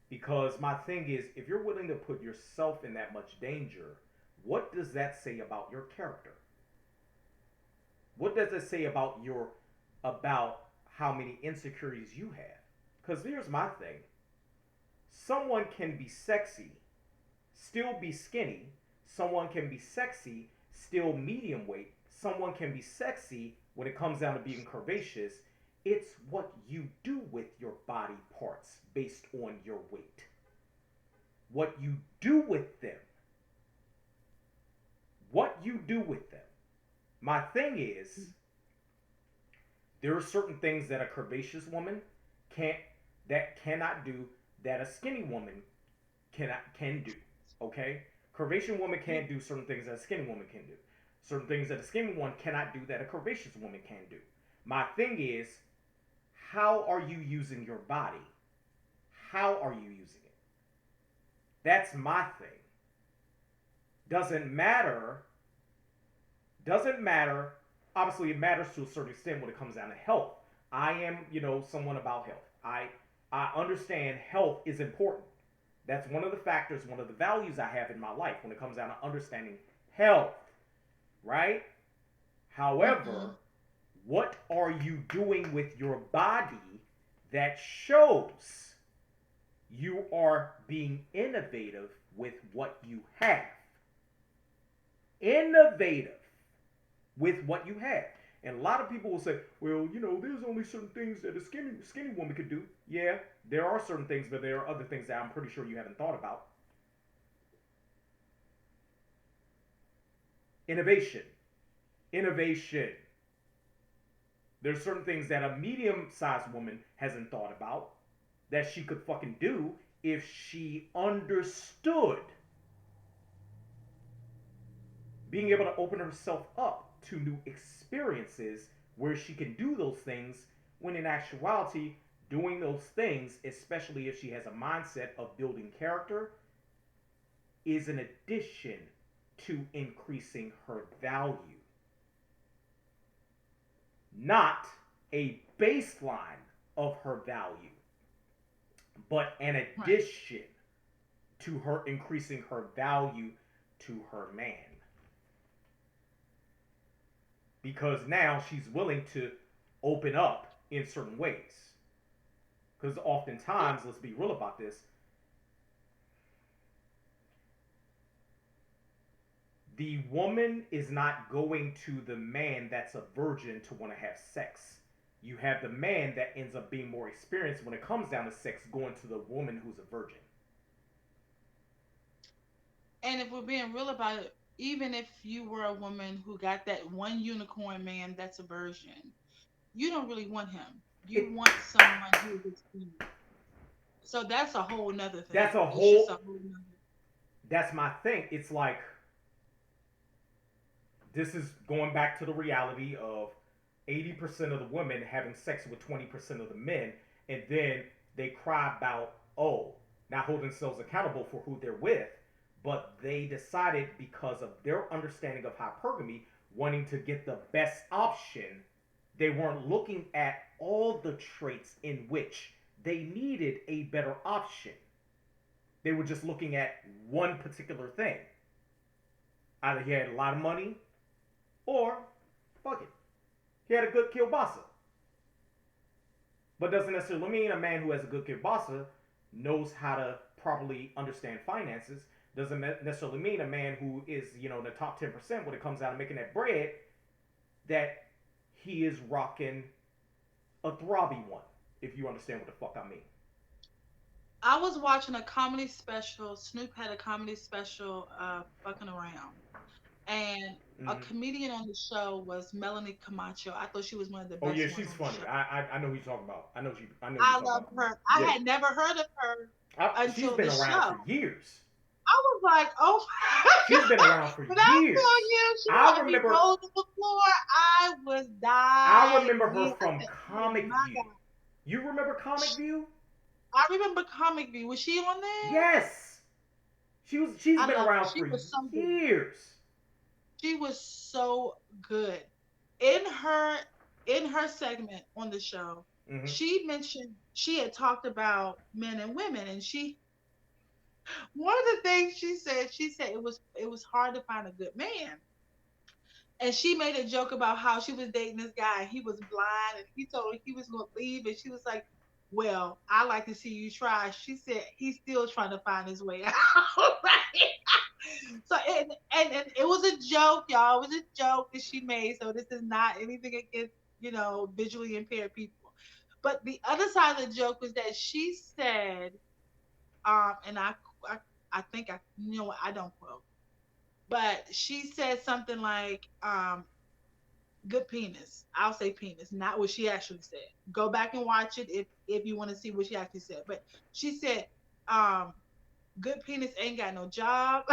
Because my thing is, if you're willing to put yourself in that much danger, what does that say about your character? What does it say about how many insecurities you have? Because here's my thing. Someone can be sexy, still be skinny. Someone can be sexy, still medium weight. Someone can be sexy when it comes down to being curvaceous. It's what you do with your body parts based on your weight. What you do with them. What you do with them. My thing is, there are certain things that a curvaceous woman can't that cannot do that a skinny woman can do. Okay? Curvaceous woman can't do certain things that a skinny woman can do. Certain things that a skinny one cannot do that a curvaceous woman can do. My thing is, how are you using your body? How are you using it? That's my thing. Doesn't matter. Doesn't matter. Obviously, it matters to a certain extent when it comes down to health. I am, someone about health. I understand health is important. That's one of the factors, one of the values I have in my life when it comes down to understanding health, right? Mm-hmm. However, what are you doing with your body that shows you are being innovative with what you have? Innovative with what you have. And a lot of people will say, well, there's only certain things that a skinny woman could do. Yeah, there are certain things, but there are other things that I'm pretty sure you haven't thought about. Innovation. Innovation. There's certain things that a medium-sized woman hasn't thought about that she could fucking do if she understood being able to open herself up to new experiences where she can do those things when in actuality doing those things, especially if she has a mindset of building character, is an addition to increasing her value, not a baseline of her value, but an Right. addition to her increasing her value to her man. Because now she's willing to open up in certain ways. Because Yeah. oftentimes, let's be real about this, the woman is not going to the man that's a virgin to want to have sex. You have the man that ends up being more experienced when it comes down to sex going to the woman who's a virgin. And if we're being real about it, even if you were a woman who got that one unicorn man that's a virgin, you don't really want him. You It want someone who is experienced. So that's a whole nother that's thing. a It's just whole a whole nother. that's my thing. It's like this is going back to the reality of 80% of the women having sex with 20% of the men, and then they cry about, oh, not holding themselves accountable for who they're with, but they decided because of their understanding of hypergamy, wanting to get the best option, they weren't looking at all the traits in which they needed a better option. They were just looking at one particular thing. Either he had a lot of money, or fuck it, he had a good kielbasa. But doesn't necessarily mean a man who has a good kielbasa knows how to properly understand finances. Doesn't necessarily mean a man who is, in the top 10% when it comes out of making that bread, that he is rocking a throbby one, if you understand what the fuck I mean. I was watching a comedy special. Snoop had a comedy special, fucking around, and a Mm-hmm. comedian on the show was Melanie Camacho. I thought she was one of the Oh best yeah, ones she's on the funny. show. I know who you're talking about. I know who you're I talking love about. her. I Yeah, had never heard of her she's until been the around show. for years. I was like, oh my She's been God. around for When I tell years. you she I had me remember rolled to the floor, I was I remember her dying. I from said, oh Comic my View. God. You remember Comic View? I remember Comic View. Was she on there? Yes. She's I been love her. around She for was so good. years. She was so good. In her in her segment on the show, Mm-hmm. she mentioned she had talked about men and women, and one of the things she said it was hard to find a good man. And she made a joke about how she was dating this guy and he was blind and he told her he was gonna leave, and she was like, well, I like to see you try. She said he's still trying to find his way out. Right? So and it was a joke, y'all. It was a joke that she made. So this is not anything against, visually impaired people. But the other side of the joke was that she said, and I, I think what, I don't quote, but she said something like, good penis. I'll say penis, not what she actually said. Go back and watch it if you want to see what she actually said. But she said, um, good penis ain't got no job.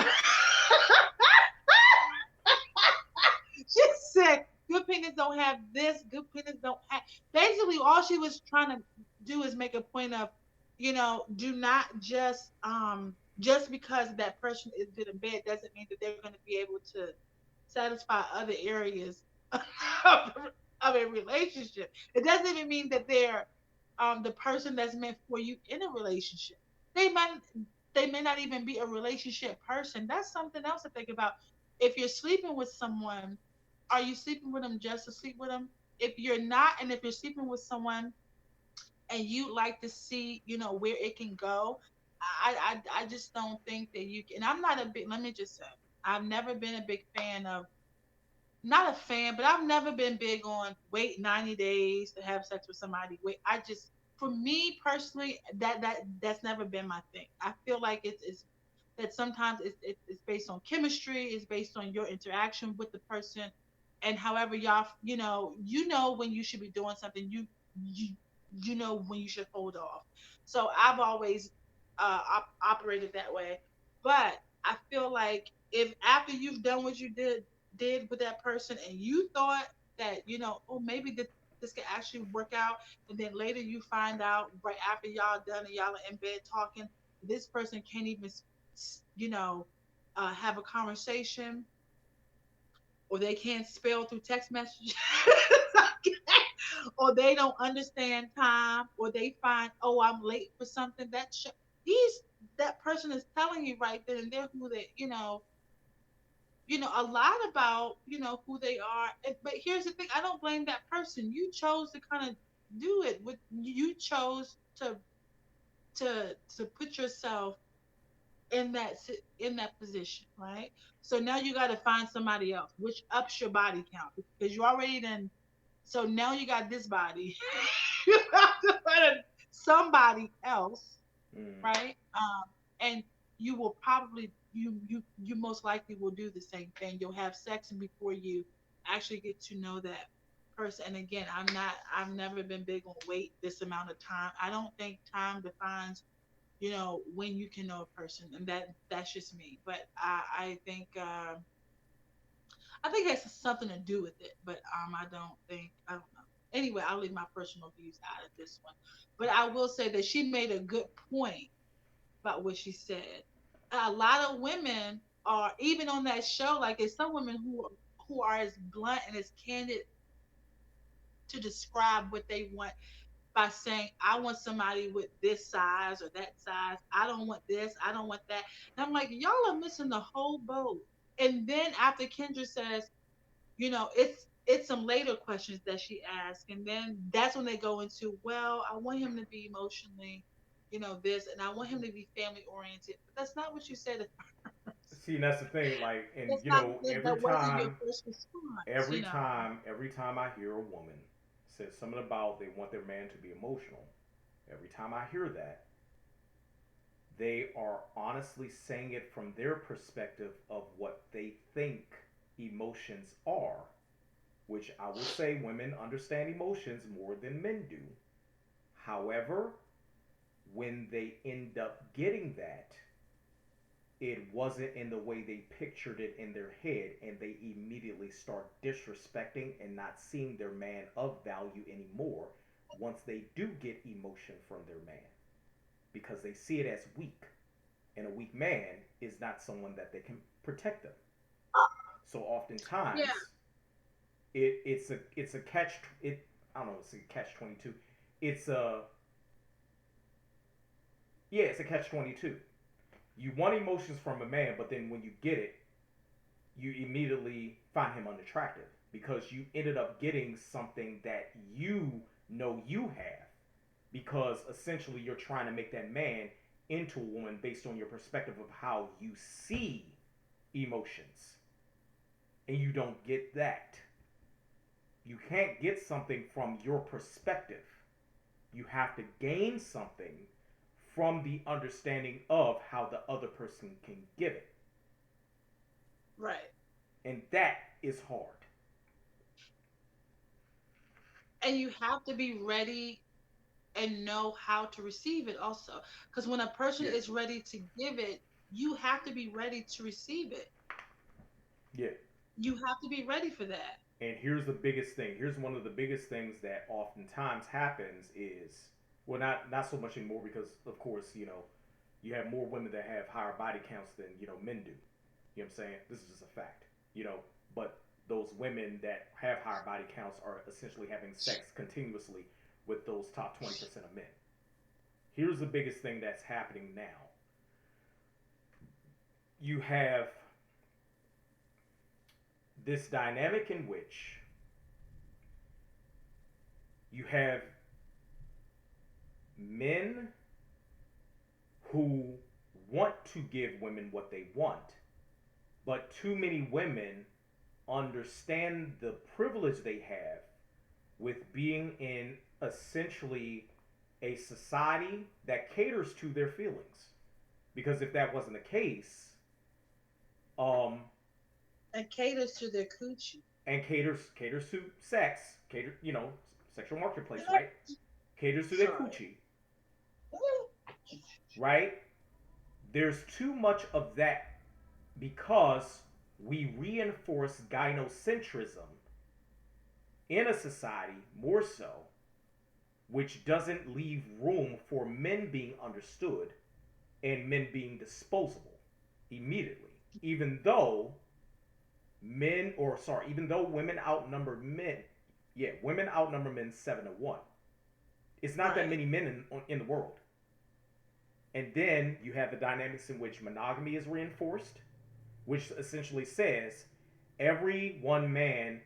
She said, good penis don't have this, good penis don't have. Basically, all she was trying to do is make a point of, do not just because that person is good in bed doesn't mean that they're going to be able to satisfy other areas of, of a relationship. It doesn't even mean that they're the person that's meant for you in a relationship. They might they may not even be a relationship person. That's something else to think about. If you're sleeping with someone, are you sleeping with them just to sleep with them? If you're not, and if you're sleeping with someone and you like to see, where it can go, I just don't think that you can. And I'm not a big. Let me just say, I've never been a big fan of. Not a fan, but I've never been big on wait 90 days to have sex with somebody. Wait, for me personally, that's never been my thing. I feel like it's that sometimes it's based on chemistry, it's based on your interaction with the person, and however y'all, when you should be doing something, you you know when you should hold off. So I've always operated that way, but I feel like if after you've done what you did with that person and you thought that oh, maybe this could actually work out, and then later you find out right after y'all done and y'all are in bed talking, this person can't even you know have a conversation, or they can't spell through text messages. Or they don't understand time, or they find, oh, I'm late for something, these that person is telling you right then and there who they a lot about who they are. But here's the thing, I don't blame that person. You chose to kind of do it with you chose to put yourself in that position, right? So now you got to find somebody else, which ups your body count because you already done. So now you got this body. You have to find somebody else, Mm. right? And you will probably you most likely will do the same thing. You'll have sex, and before you actually get to know that person. And again, I've never been big on wait this amount of time. I don't think time defines when you can know a person, and that's just me. But I think it has something to do with it. But I don't know. Anyway, I'll leave my personal views out of this one. But I will say that she made a good point about what she said. a lot of women are even on that show. Like, there's some women who are as blunt and as candid to describe what they want by saying, I want somebody with this size or that size. I don't want this. I don't want that. And I'm like, y'all are missing the whole boat. And then after Kendra says, it's some later questions that she asks, and then that's when they go into, well, I want him to be emotionally, this, and I want him to be family oriented. But that's not what you said at first. See, and that's the thing. Like, and That's not every that wasn't your time, first response. every time I hear a woman say something about they want their man to be emotional, every time I hear that, they are honestly saying it from their perspective of what they think emotions are, which I will say women understand emotions more than men do. However, when they end up getting that, it wasn't in the way they pictured it in their head, and they immediately start disrespecting and not seeing their man of value anymore once they do get emotion from their man, because they see it as weak, and a weak man is not someone that they can protect them. So Yeah, oftentimes it's a catch. It I don't know. It's a catch 22. It's a Yeah. It's a catch 22. You want emotions from a man, but then when you get it, you immediately find him unattractive because you ended up getting something that you have, because essentially you're trying to make that man into a woman based on your perspective of how you see emotions, and you don't get that. You can't get something from your perspective. You have to gain something from the understanding of how the other person can give it. right. And that is hard. And you have to be ready and know how to receive it also. Because when a person Yeah. is ready to give it, you have to be ready to receive it. Yeah. You have to be ready for that. And here's the biggest thing. Here's one of the biggest things that oftentimes happens is, well, not so much anymore, because of course, you have more women that have higher body counts than, men do. You know what I'm saying? This is just a fact. You know, but those women that have higher body counts are essentially having sex continuously with those top 20% of men. Here's the biggest thing that's happening now. You have this dynamic in which you have men who want to give women what they want, but too many women understand the privilege they have with being in essentially a society that caters to their feelings. Because if that wasn't the case, um, And caters to their coochie. and caters to sex, sexual marketplace, right? Caters to their Sorry. coochie, right? There's too much of that because we reinforce gynocentrism in a society more so, which doesn't leave room for men being understood and men being disposable immediately. Even though women outnumber men, yeah, women outnumber men 7-1. It's not that Right. many men in the world. And then you have the dynamics in which monogamy is reinforced, which essentially says every one man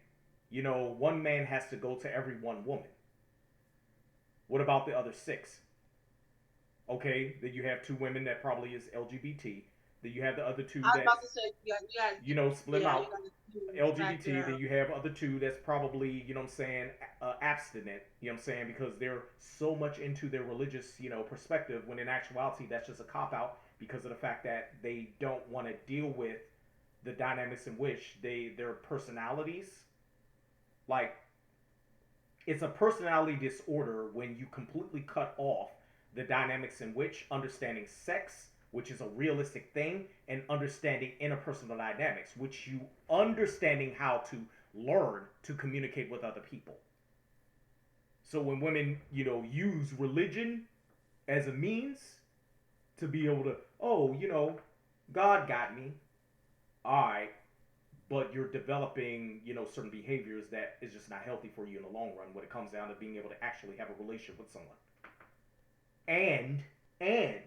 has to go to every one woman. What about the other six? Okay, then you have two women that probably is LGBT. Then you have the other two I was that's, about to say, yeah, split them yeah, you out. got to LGBT. factor Then out. you have other two that's probably, what I'm saying, abstinent. You know what I'm saying? Because they're so much into their religious, perspective, when in actuality that's just a cop out because of the fact that they don't want to deal with the dynamics in which their personalities, like, it's a personality disorder when you completely cut off the dynamics in which understanding sex, which is a realistic thing, and understanding interpersonal dynamics, which you understanding how to learn to communicate with other people. So when women, use religion as a means to be able to, oh, God got me. All right, but you're developing, certain behaviors that is just not healthy for you in the long run when it comes down to being able to actually have a relationship with someone. And and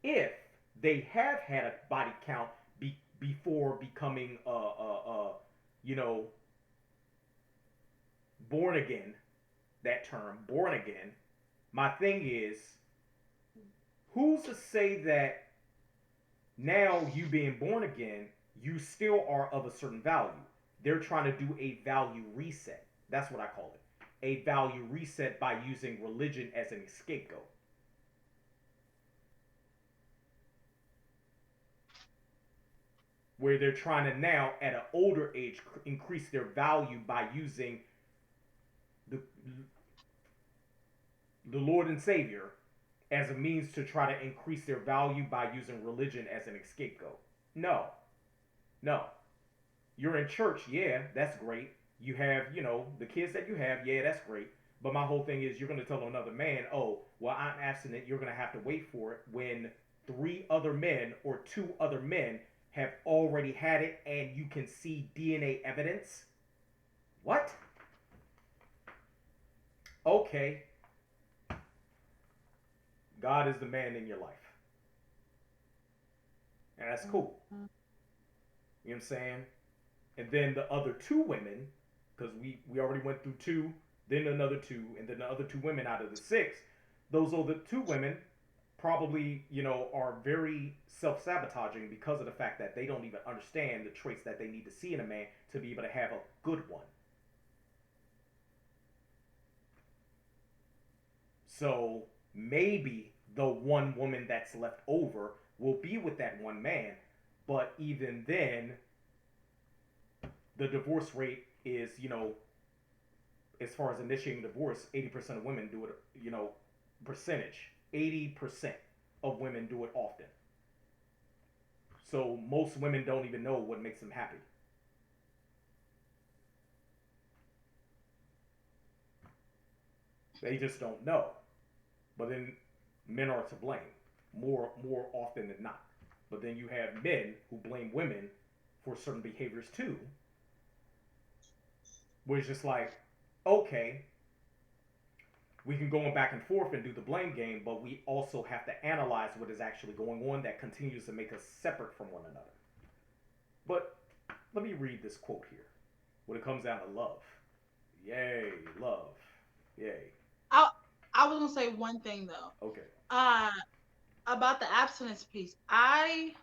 if they have had a body count before becoming you know born again, that term born again, my thing is, who's to say that now you being born again, you still are of a certain value? They're trying to do a value reset. That's what I call it. A value reset by using religion as an scapegoat, where they're trying to now, at an older age, increase their value by using the, the Lord and Savior as a means to try to increase their value by using religion as an scapegoat. No, no. You're in church, yeah, that's great. You have, the kids that you have, yeah, that's great. But my whole thing is, you're going to tell another man, oh, well, I'm abstinent. You're going to have to wait for it when three other men or two other men have already had it and you can see DNA evidence. What? Okay, God is the man in your life. And that's cool. You know what I'm saying? And then the other two women, because we already went through two, then another two, and then the other two women out of the six, those other two women probably, are very self sabotaging because of the fact that they don't even understand the traits that they need to see in a man to be able to have a good one. So maybe the one woman that's left over will be with that one man, but even then, the divorce rate is, as far as initiating divorce, 80% of women do it, percentage. 80% of women do it often. So most women don't even know what makes them happy. They just don't know. But then men are to blame more often than not. But then you have men who blame women for certain behaviors too, where it's just like, okay, we can go back and forth and do the blame game, but we also have to analyze what is actually going on that continues to make us separate from one another. But let me read this quote here. When it comes down to love, yay, love, yay. I I was gonna say one thing though. Okay. Uh, about the abstinence piece. I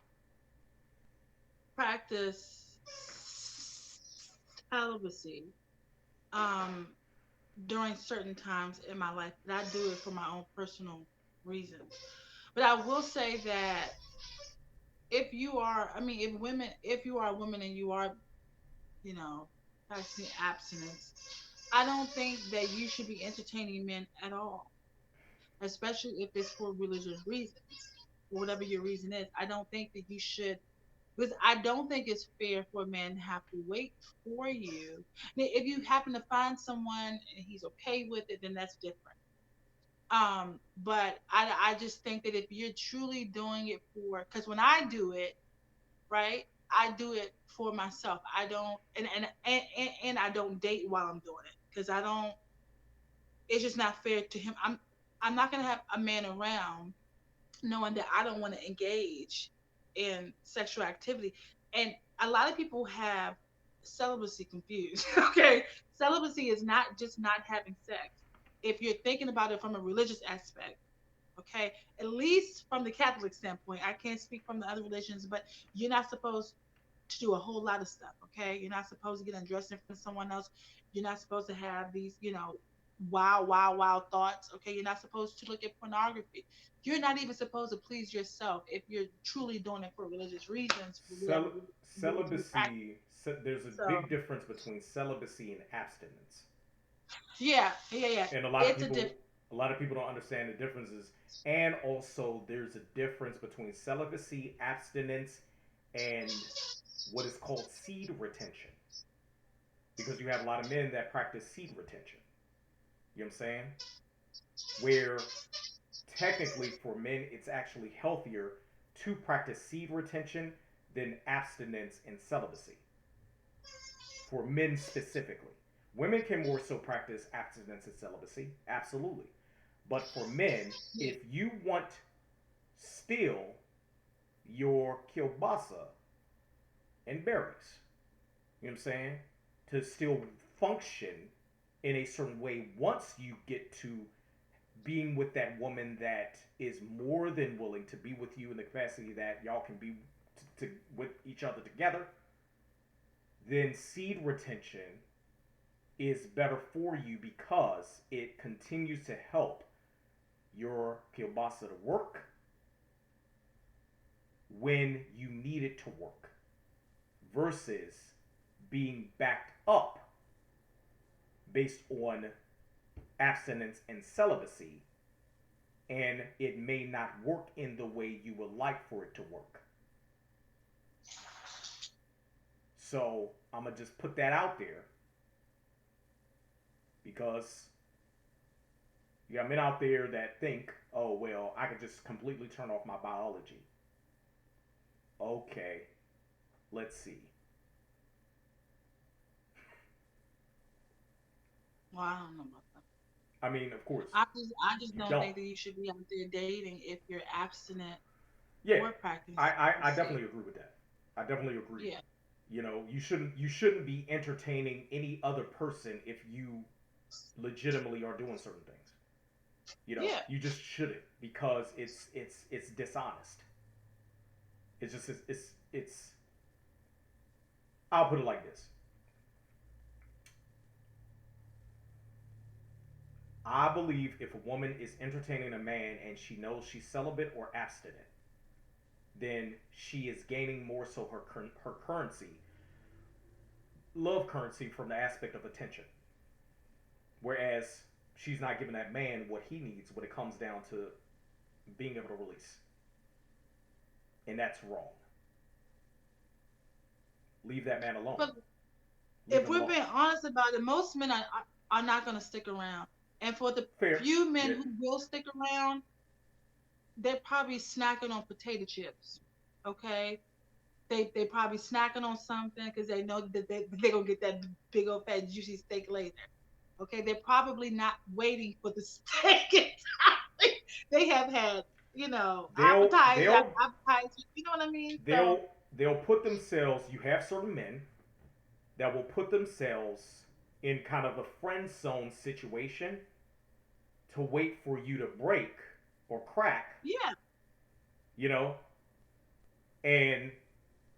practice celibacy um during certain times in my life, and I do it for my own personal reasons. But I will say that if you are a woman and you are, you know, practicing abstinence, I don't think that you should be entertaining men at all, especially if it's for religious reasons. Whatever your reason is, I don't think that you should, because I don't think it's fair for a man to have to wait for you. Now, if you happen to find someone and he's okay with it, then that's different. But I just think that if you're truly doing it for, because when I do it, right, I do it for myself. I don't, and I don't date while I'm doing it because I don't. It's just not fair to him. I'm not gonna have a man around knowing that I don't want to engage in sexual activity. And a lot of people have celibacy confused. Okay, celibacy is not just not having sex. If you're thinking about it from a religious aspect, okay, at least from the Catholic standpoint, I can't speak from the other religions, but you're not supposed to do a whole lot of stuff, okay? You're not supposed to get undressed in front of someone else. You're not supposed to have these, wild thoughts, okay? You're not supposed to look at pornography. You're not even supposed to please yourself if you're truly doing it for religious reasons, for whatever religion you practice. Celibacy, there's a So, big difference between celibacy and abstinence. yeah, yeah, yeah. And It's a diff. a lot of people don't understand the differences. And also there's a difference between celibacy, abstinence, and what is called seed retention. Because you have a lot of men that practice seed retention. You know what I'm saying? Where technically for men it's actually healthier to practice seed retention than abstinence and celibacy for men specifically. Women can more so practice abstinence and celibacy, absolutely. But for men, Yeah. if you want still your kielbasa and berries, you know what I'm saying, to still function in a certain way once you get to being with that woman that is more than willing to be with you in the capacity that y'all can be with each other together, then seed retention is better for you because it continues to help your kielbasa to work when you need it to work versus being backed up based on abstinence and celibacy, and it may not work in the way you would like for it to work. So I'm gonna just put that out there because you got men out there that think, oh well, I could just completely turn off my biology. Okay, let's see. Well, I don't know about that. I mean, of course, I just you don't don't. think that you should be out there dating if you're abstinent Yeah, or practicing I celibacy. definitely agree with that. I definitely agree. Yeah. You know, you shouldn't be entertaining any other person if you legitimately are doing certain things. You know, Yeah. you just shouldn't because it's dishonest. It's just it's I'll put it like this. I believe if a woman is entertaining a man and she knows she's celibate or abstinent, then she is gaining more so her currency, love currency from the aspect of attention. Whereas she's not giving that man what he needs when it comes down to being able to release. And that's wrong. Leave that man alone. But Leave if him we're alone. being honest about it, most men are not going to stick around. And for the Fair. few men Yeah. who will stick around, they're probably snacking on potato chips. Okay? They probably snacking on something because they know that they're going to get that big old fat juicy steak later. Okay? They're probably not waiting for the steak. They have had, They'll appetizer after they'll appetizer. You know what I mean? So, they'll put themselves, you have certain men that will put themselves in kind of a friend zone situation to wait for you to break or crack, yeah. you know, and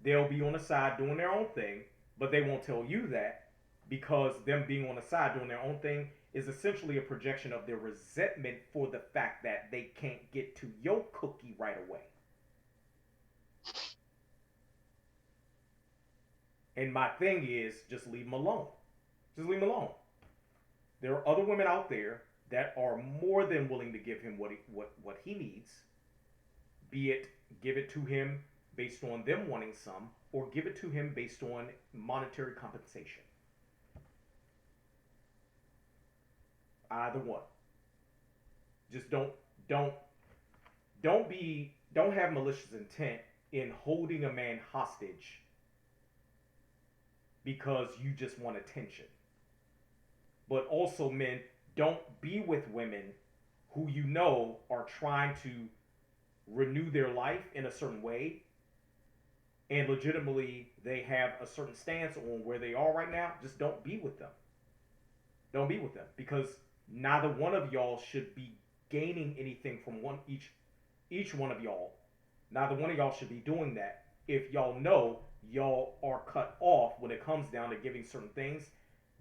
they'll be on the side doing their own thing, but they won't tell you that because them being on the side doing their own thing is essentially a projection of their resentment for the fact that they can't get to your cookie right away. And my thing is just leave him alone. Just leave him alone. There are other women out there that are more than willing to give him what he needs, be it give it to him based on them wanting some, or give it to him based on monetary compensation. Either one. Just don't don't have malicious intent in holding a man hostage because you just want attention. But also, men, don't be with women who you know are trying to renew their life in a certain way and legitimately they have a certain stance on where they are right now. Just don't be with them. Don't be with them because neither one of y'all should be gaining anything from each one of y'all. Neither one of y'all should be doing that if y'all know y'all are cut off when it comes down to giving certain things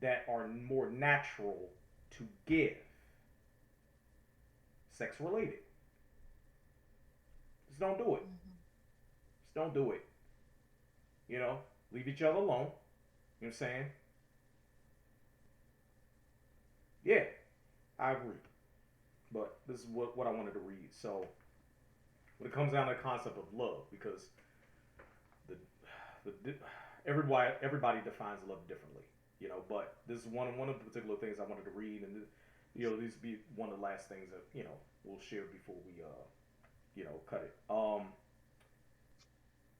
that are more natural to give, sex related. Just don't do it. Mhm. Just don't do it. You know, leave each other alone. You know what I'm saying? Yeah, I agree. But this is what I wanted to read. So when it comes down to the concept of love, because the the everybody defines love differently, you know. But this is one of the particular things I wanted to read, and you know, these will be one of the last things that we'll share before we cut it.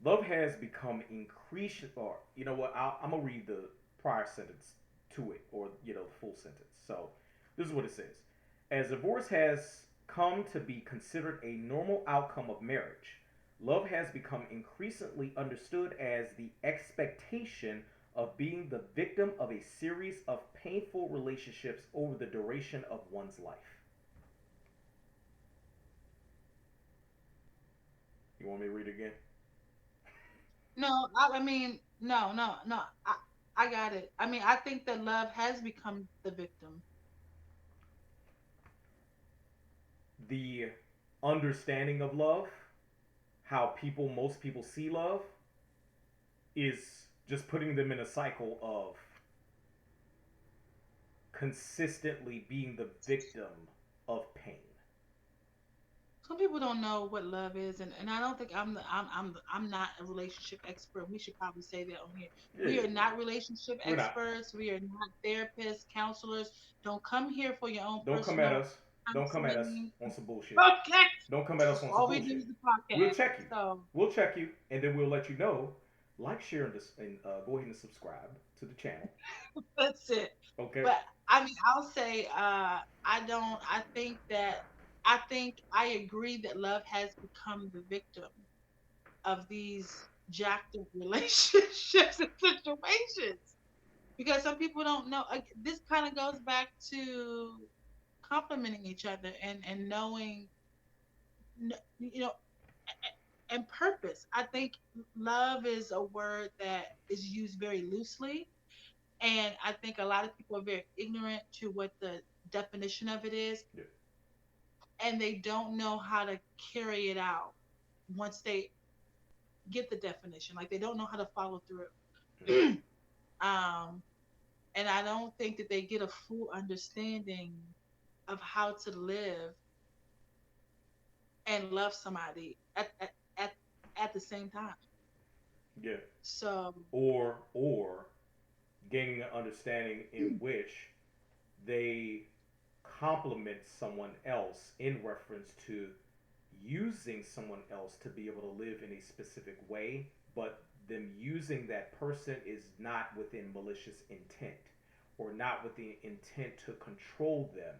love has become increased, or you know what? I'm gonna read the prior sentence to it, or the full sentence. So this is what it says: as divorce has come to be considered a normal outcome of marriage, love has become increasingly understood as the expectation of being the victim of a series of painful relationships over the duration of one's life. You want me to read it again? No, I mean, no, no, no. I got it. I mean, I think that love has become the victim. The understanding of love, how most people see love, is just putting them in a cycle of consistently being the victim of pain. Some people don't know what love is, and I don't think I'm not a relationship expert. We should probably say that on here. Yeah, We yeah, are not relationship we're not. experts. We are not therapists, counselors. Don't come here for your own Don't come at personal us. Don't come at us counseling. on some bullshit. Okay. Don't come at us on some All we do bullshit. is the We'll podcast. check you. So We'll check you, and then we'll let you know. Like, share, and go ahead and subscribe to the channel. that's it. Okay. But I mean, I'll say, I think that, I think I agree that love has become the victim of these jacked up relationships and situations, because some people don't know. This kind of goes back to complimenting each other and knowing, you know, and purpose. I think love is a word that is used very loosely, and I think a lot of people are very ignorant to what the definition of it is, Yeah. and they don't know how to carry it out once they get the definition. Like they don't know how to follow Mm-hmm. through. um, and I don't think that they get a full understanding of how to live and love somebody at at the same time. Yeah. So Or gaining an understanding in which they compliment someone else in reference to using someone else to be able to live in a specific way, but them using that person is not within malicious intent or not with the intent to control them,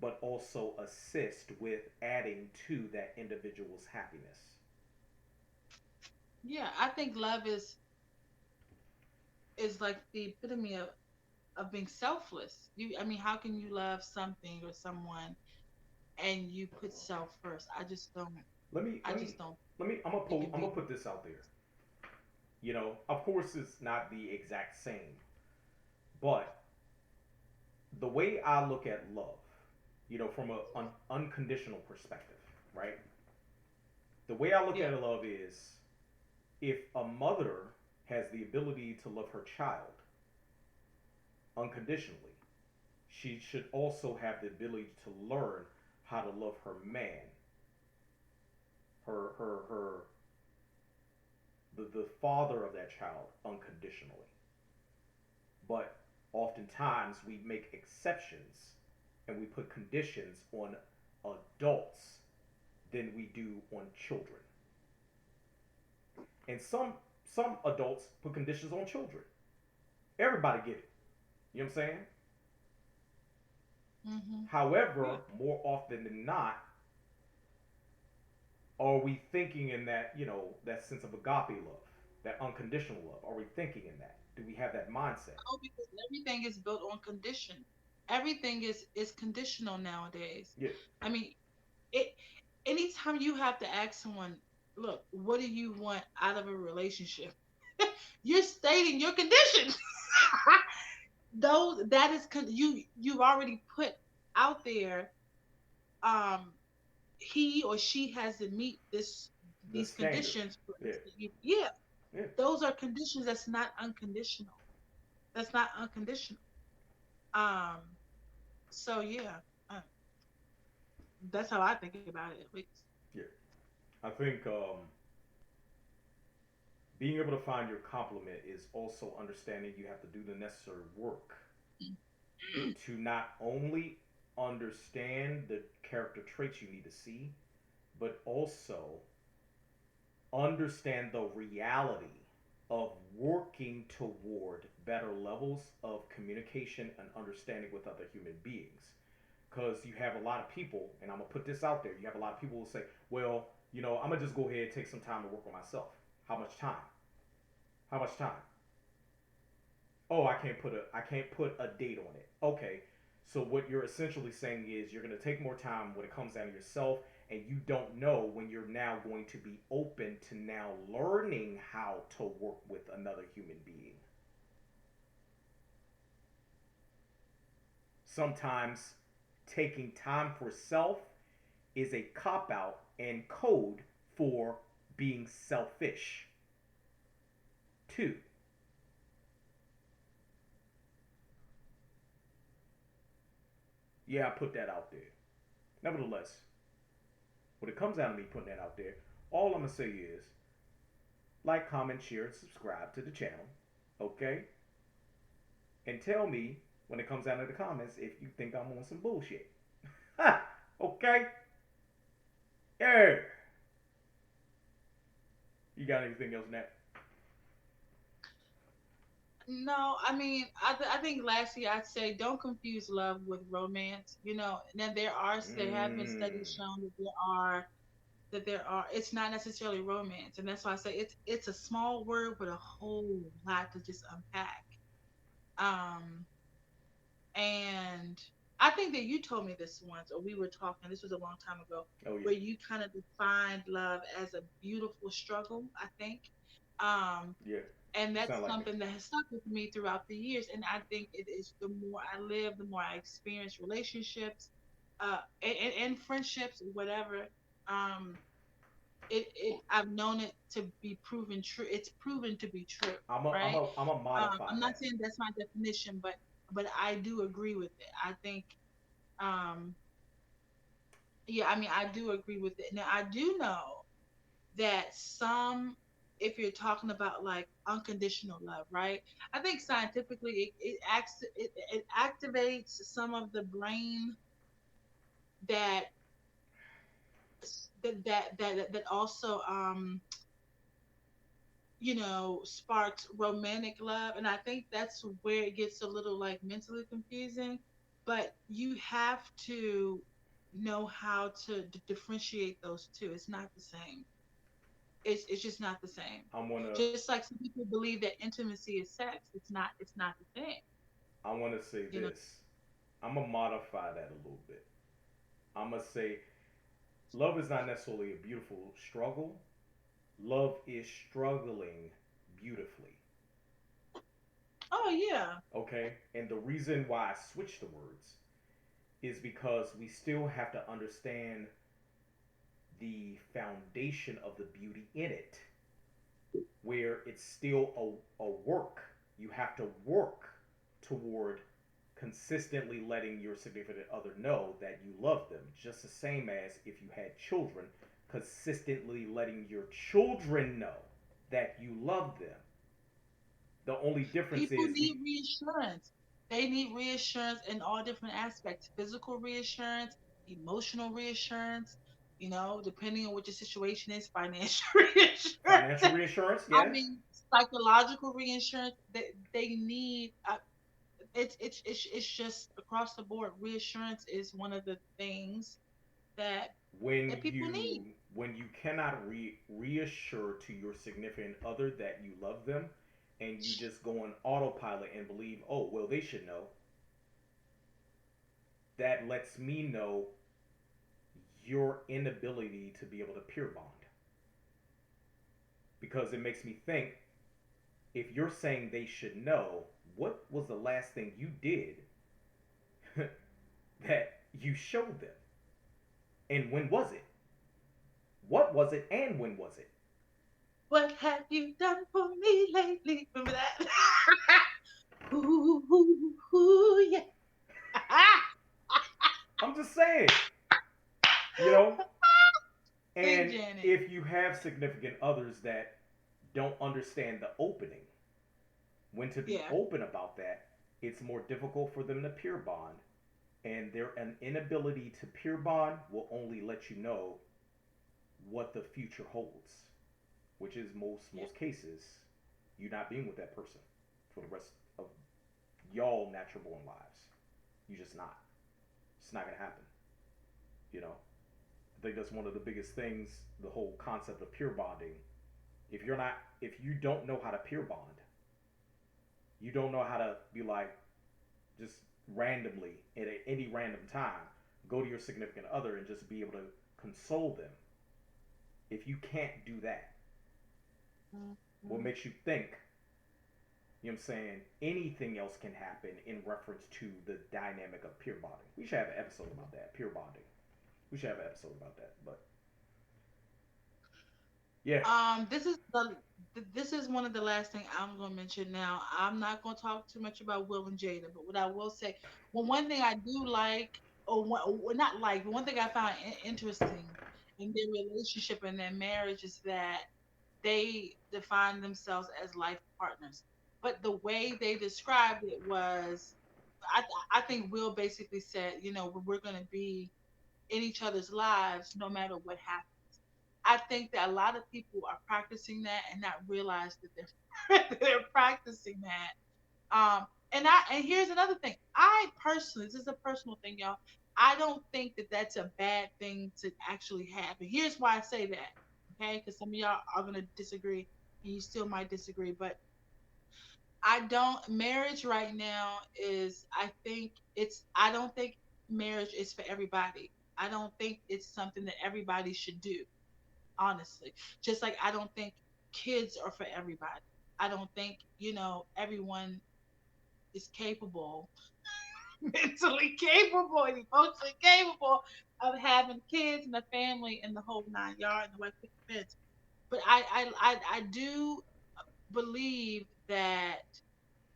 but also assist with adding to that individual's happiness. yeah, I think love is like the epitome of being selfless. I mean, how can you love something or someone and you put self first? Let me I let me just don't let me think it I'm be. gonna put this out there. Of course, it's not the exact same, but the way I look at love, from an unconditional perspective, right? The way I look Yeah. at love is if a mother has the ability to love her child unconditionally, she should also have the ability to learn how to love her man, her the father of that child unconditionally. But oftentimes we make exceptions and we put conditions on adults than we do on children. And some adults put conditions on children. Everybody get it. You know what I'm saying? Mhm. Yeah. However, more often than not, are we thinking in that sense of agape love, that unconditional love? Are we thinking in that? Do we have that mindset? Oh, because everything is built on condition. Everything is conditional nowadays. Yeah, I mean, it anytime you have to ask someone, look, what do you want out of a relationship? You're stating your conditions. Those that is you've already put out there. Um, he or she has to meet the these standard. conditions for Yeah, us to yeah, yeah. those are conditions. That's not unconditional. That's not unconditional. Um, so yeah, uh, that's how I think about it at least. Yeah. I think being able to find your complement is also understanding you have to do the necessary work to not only understand the character traits you need to see, but also understand the reality of working toward better levels of communication and understanding with other human beings. Because you have a lot of people, and I'm gonna put this out there. You have a lot of people who say, "Well, I'm gonna just go ahead and take some time to work on myself." How much time? How much time? Oh, I can't put a date on it. Okay, so what you're essentially saying is you're gonna take more time when it comes down to yourself, and you don't know when you're now going to be open to now learning how to work with another human being. Sometimes taking time for self is a cop out and code for being selfish too. Yeah, I put that out there. Nevertheless, when it comes down to me putting that out there, all I'm gonna say is like, comment, share, and subscribe to the channel. Okay? And tell me when it comes down to the comments if you think I'm on some bullshit. Ha! Okay? Yeah. You got anything else, Nat? No, I mean, I think lastly I'd say don't confuse love with romance. Now there have been Mmm. studies shown that there are it's not necessarily romance, and that's why I say it's a small word with a whole lot to just unpack. Um, and I think that you told me this once, or we were talking. This was a long time ago, Oh, yeah. where you kind of defined love as a beautiful struggle. I think. Um, Yeah. and It that's sounds like it. something that has stuck with me throughout the years. And I think it is the more I live, the more I experience relationships, and friendships, whatever. Um, it I've known it to be proven true. It's proven to be true, right? I'm a modify I'm not that. saying that's my definition, but I do agree with it. I think, um, yeah, I mean, I do agree with it. Now, I do know that if you're talking about like unconditional love, right? I think scientifically it activates some of the brain that that also sparks romantic love, and I think that's where it gets a little like mentally confusing. But you have to know how to differentiate those two. It's not the same. It's just not the same. I wanna Just like some people believe that intimacy is sex. It's not the thing. I wanna say You know. this. I'm gonna modify that a little bit. I'm gonna say love is not necessarily a beautiful struggle. Love is struggling beautifully. Oh yeah. Okay? And the reason why I switched the words is because we still have to understand the foundation of the beauty in it, where it's still a work. You have to work toward consistently letting your significant other know that you love them, just the same as if you had children, consistently letting your children know that you love them. The only difference People is need reassurance. They need reassurance in all different aspects: physical reassurance, emotional reassurance. Depending on what your situation is, financial reassurance. financial reassurance, I yeah. mean, psychological reassurance. They need. It's just across the board. Reassurance is one of the things that when that people need. you cannot reassure to your significant other that you love them, and you just go on autopilot and believe, oh well, they should know, that lets me know your inability to be able to peer bond, because it makes me think, if you're saying they should know, what was the last thing you did that you showed them, and when was it? What was it, and when was it? What have you done for me lately? Remember that? Ooh, ooh, ooh, yeah. I'm just saying, you know. Sing, And Janet. if you have significant others that don't understand the opening, when to be Yeah. open about that, it's more difficult for them to peer bond. And their an inability to peer bond will only let you know what the future holds. which is Yeah. most cases, you not being with that person for the rest of y'all natural born lives. You just not. It's not gonna happen. You know. I think that's one of the biggest things. The whole concept of peer bonding. If you don't know how to peer bond, you don't know how to be like, just randomly at any random time, go to your significant other and just be able to console them. If you can't do that, what Mhm. makes you think, you know what I'm saying, anything else can happen in reference to the dynamic of peer bonding? We should have an episode about that, peer bonding. We should have an episode about that. But yeah, This is this is one of the last thing I'm gonna mention now. I'm not gonna talk too much about Will and Jada, but what I will say, well, one thing I do like, or not like, but one thing I found interesting in their relationship and their marriage is that they define themselves as life partners. But the way they described it was, I I think Will basically said, we're gonna be in each other's lives no matter what happens. I think that a lot of people are practicing that and not realize that they're practicing that. And here's another thing. I personally, this is a personal thing, y'all. I don't think that that's a bad thing to actually have. And here's why I say that, okay? Because some of y'all are gonna disagree, and you still might disagree, but I don't. Marriage right now is. I don't think marriage is for everybody. I don't think it's something that everybody should do, honestly. Just like I don't think kids are for everybody. I don't think, everyone is capable, mentally capable and emotionally capable of having kids and a family and the whole nine yards and the way it fits. But I do believe that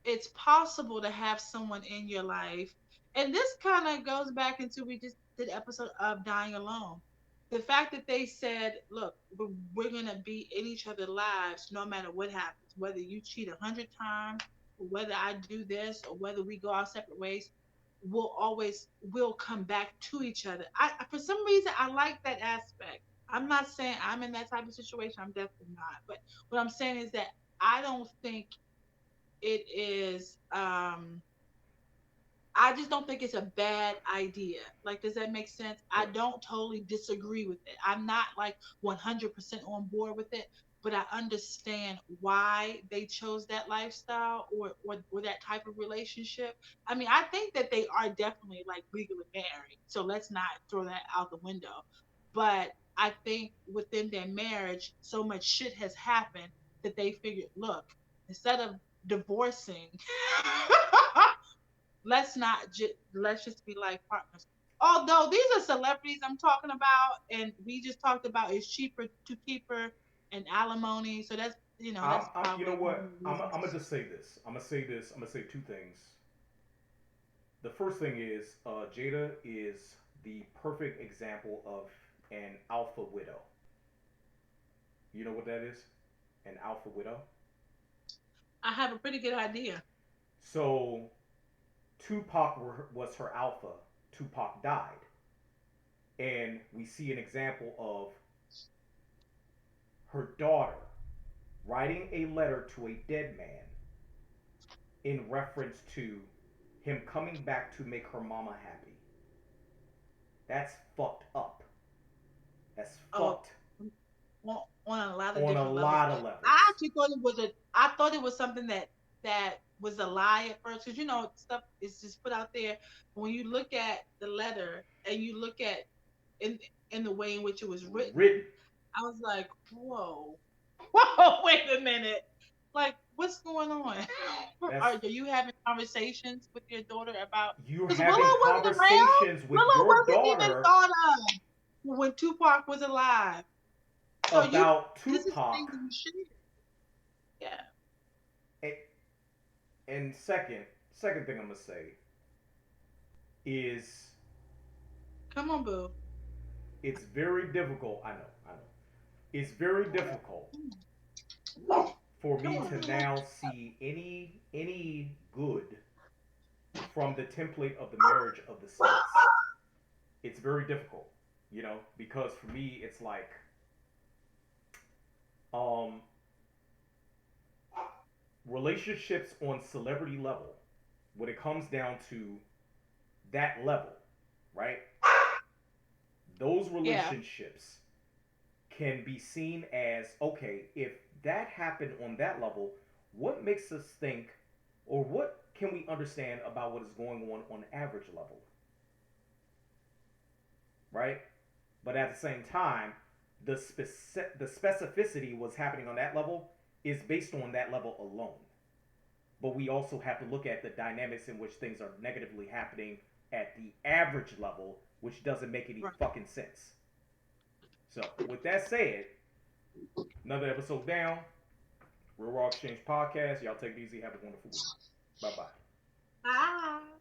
it's possible to have someone in your life. And this kind of goes back into we just did episode of dying alone. The fact that they said, look, we're going to be in each other's lives no matter what happens, whether you cheat 100 times, or whether I do this, or whether we go our separate ways, will come back to each other. For some reason, I like that aspect. I'm not saying I'm in that type of situation. I'm definitely not. But what I'm saying is that I don't think it is I just don't think it's a bad idea. Like, does that make sense? I yeah. don't totally disagree with it. I'm not like 100% on board with it, but I understand why they chose that lifestyle or that type of relationship. I mean, I think that they are definitely like legally married. So let's not throw that out the window. But I think within their marriage, so much shit has happened that they figured, look, instead of divorcing, let's just be life partners. Although these are celebrities I'm talking about, and we just talked about it's cheaper to keep her and alimony, so that's You know probably one of what? the reasons. I'm gonna just say this. I'm gonna say this. I'm gonna say two things. The first thing is, Jada is the perfect example of an alpha widow. You know what that is? An alpha widow. I have a pretty good idea. So Tupac was her alpha. Tupac died, and we see an example of her daughter writing a letter to a dead man in reference to him coming back to make her mama happy. That's fucked up. That's Oh, fucked on a lot of on a different levels. lot of I levels. actually thought it was a. I thought it was something that was a lie at first, because stuff is just put out there. When you look at the letter and you look at in in the way in which it was written, Written. I was like, whoa, whoa, wait a minute. Like, what's going on? That's Are you having conversations with your daughter about? you're Because having Willow wasn't around. conversations with Willow your wasn't even daughter thought of when Tupac was alive. So about this is things Tupac. that you share. Yeah. And, and second thing I'm gonna say is Come on, boo. it's very difficult. I know. It's very difficult for Come me on. to now see any good from the template of the marriage of the saints. It's very difficult, because for me it's like Um, relationships on celebrity level, when it comes down to that level, right? Those Yeah. relationships can be seen as okay, if that happened on that level, what makes us think or what can we understand about what is going on average level, right? But at the same time, the specificity what's happening on that level is based on that level alone. But we also have to look at the dynamics in which things are negatively happening at the average level, which doesn't make any Right. fucking sense. So, with that said, another episode down. Real Raw Exchange Podcast. Y'all take it easy. Have a wonderful week. Bye bye. Ah.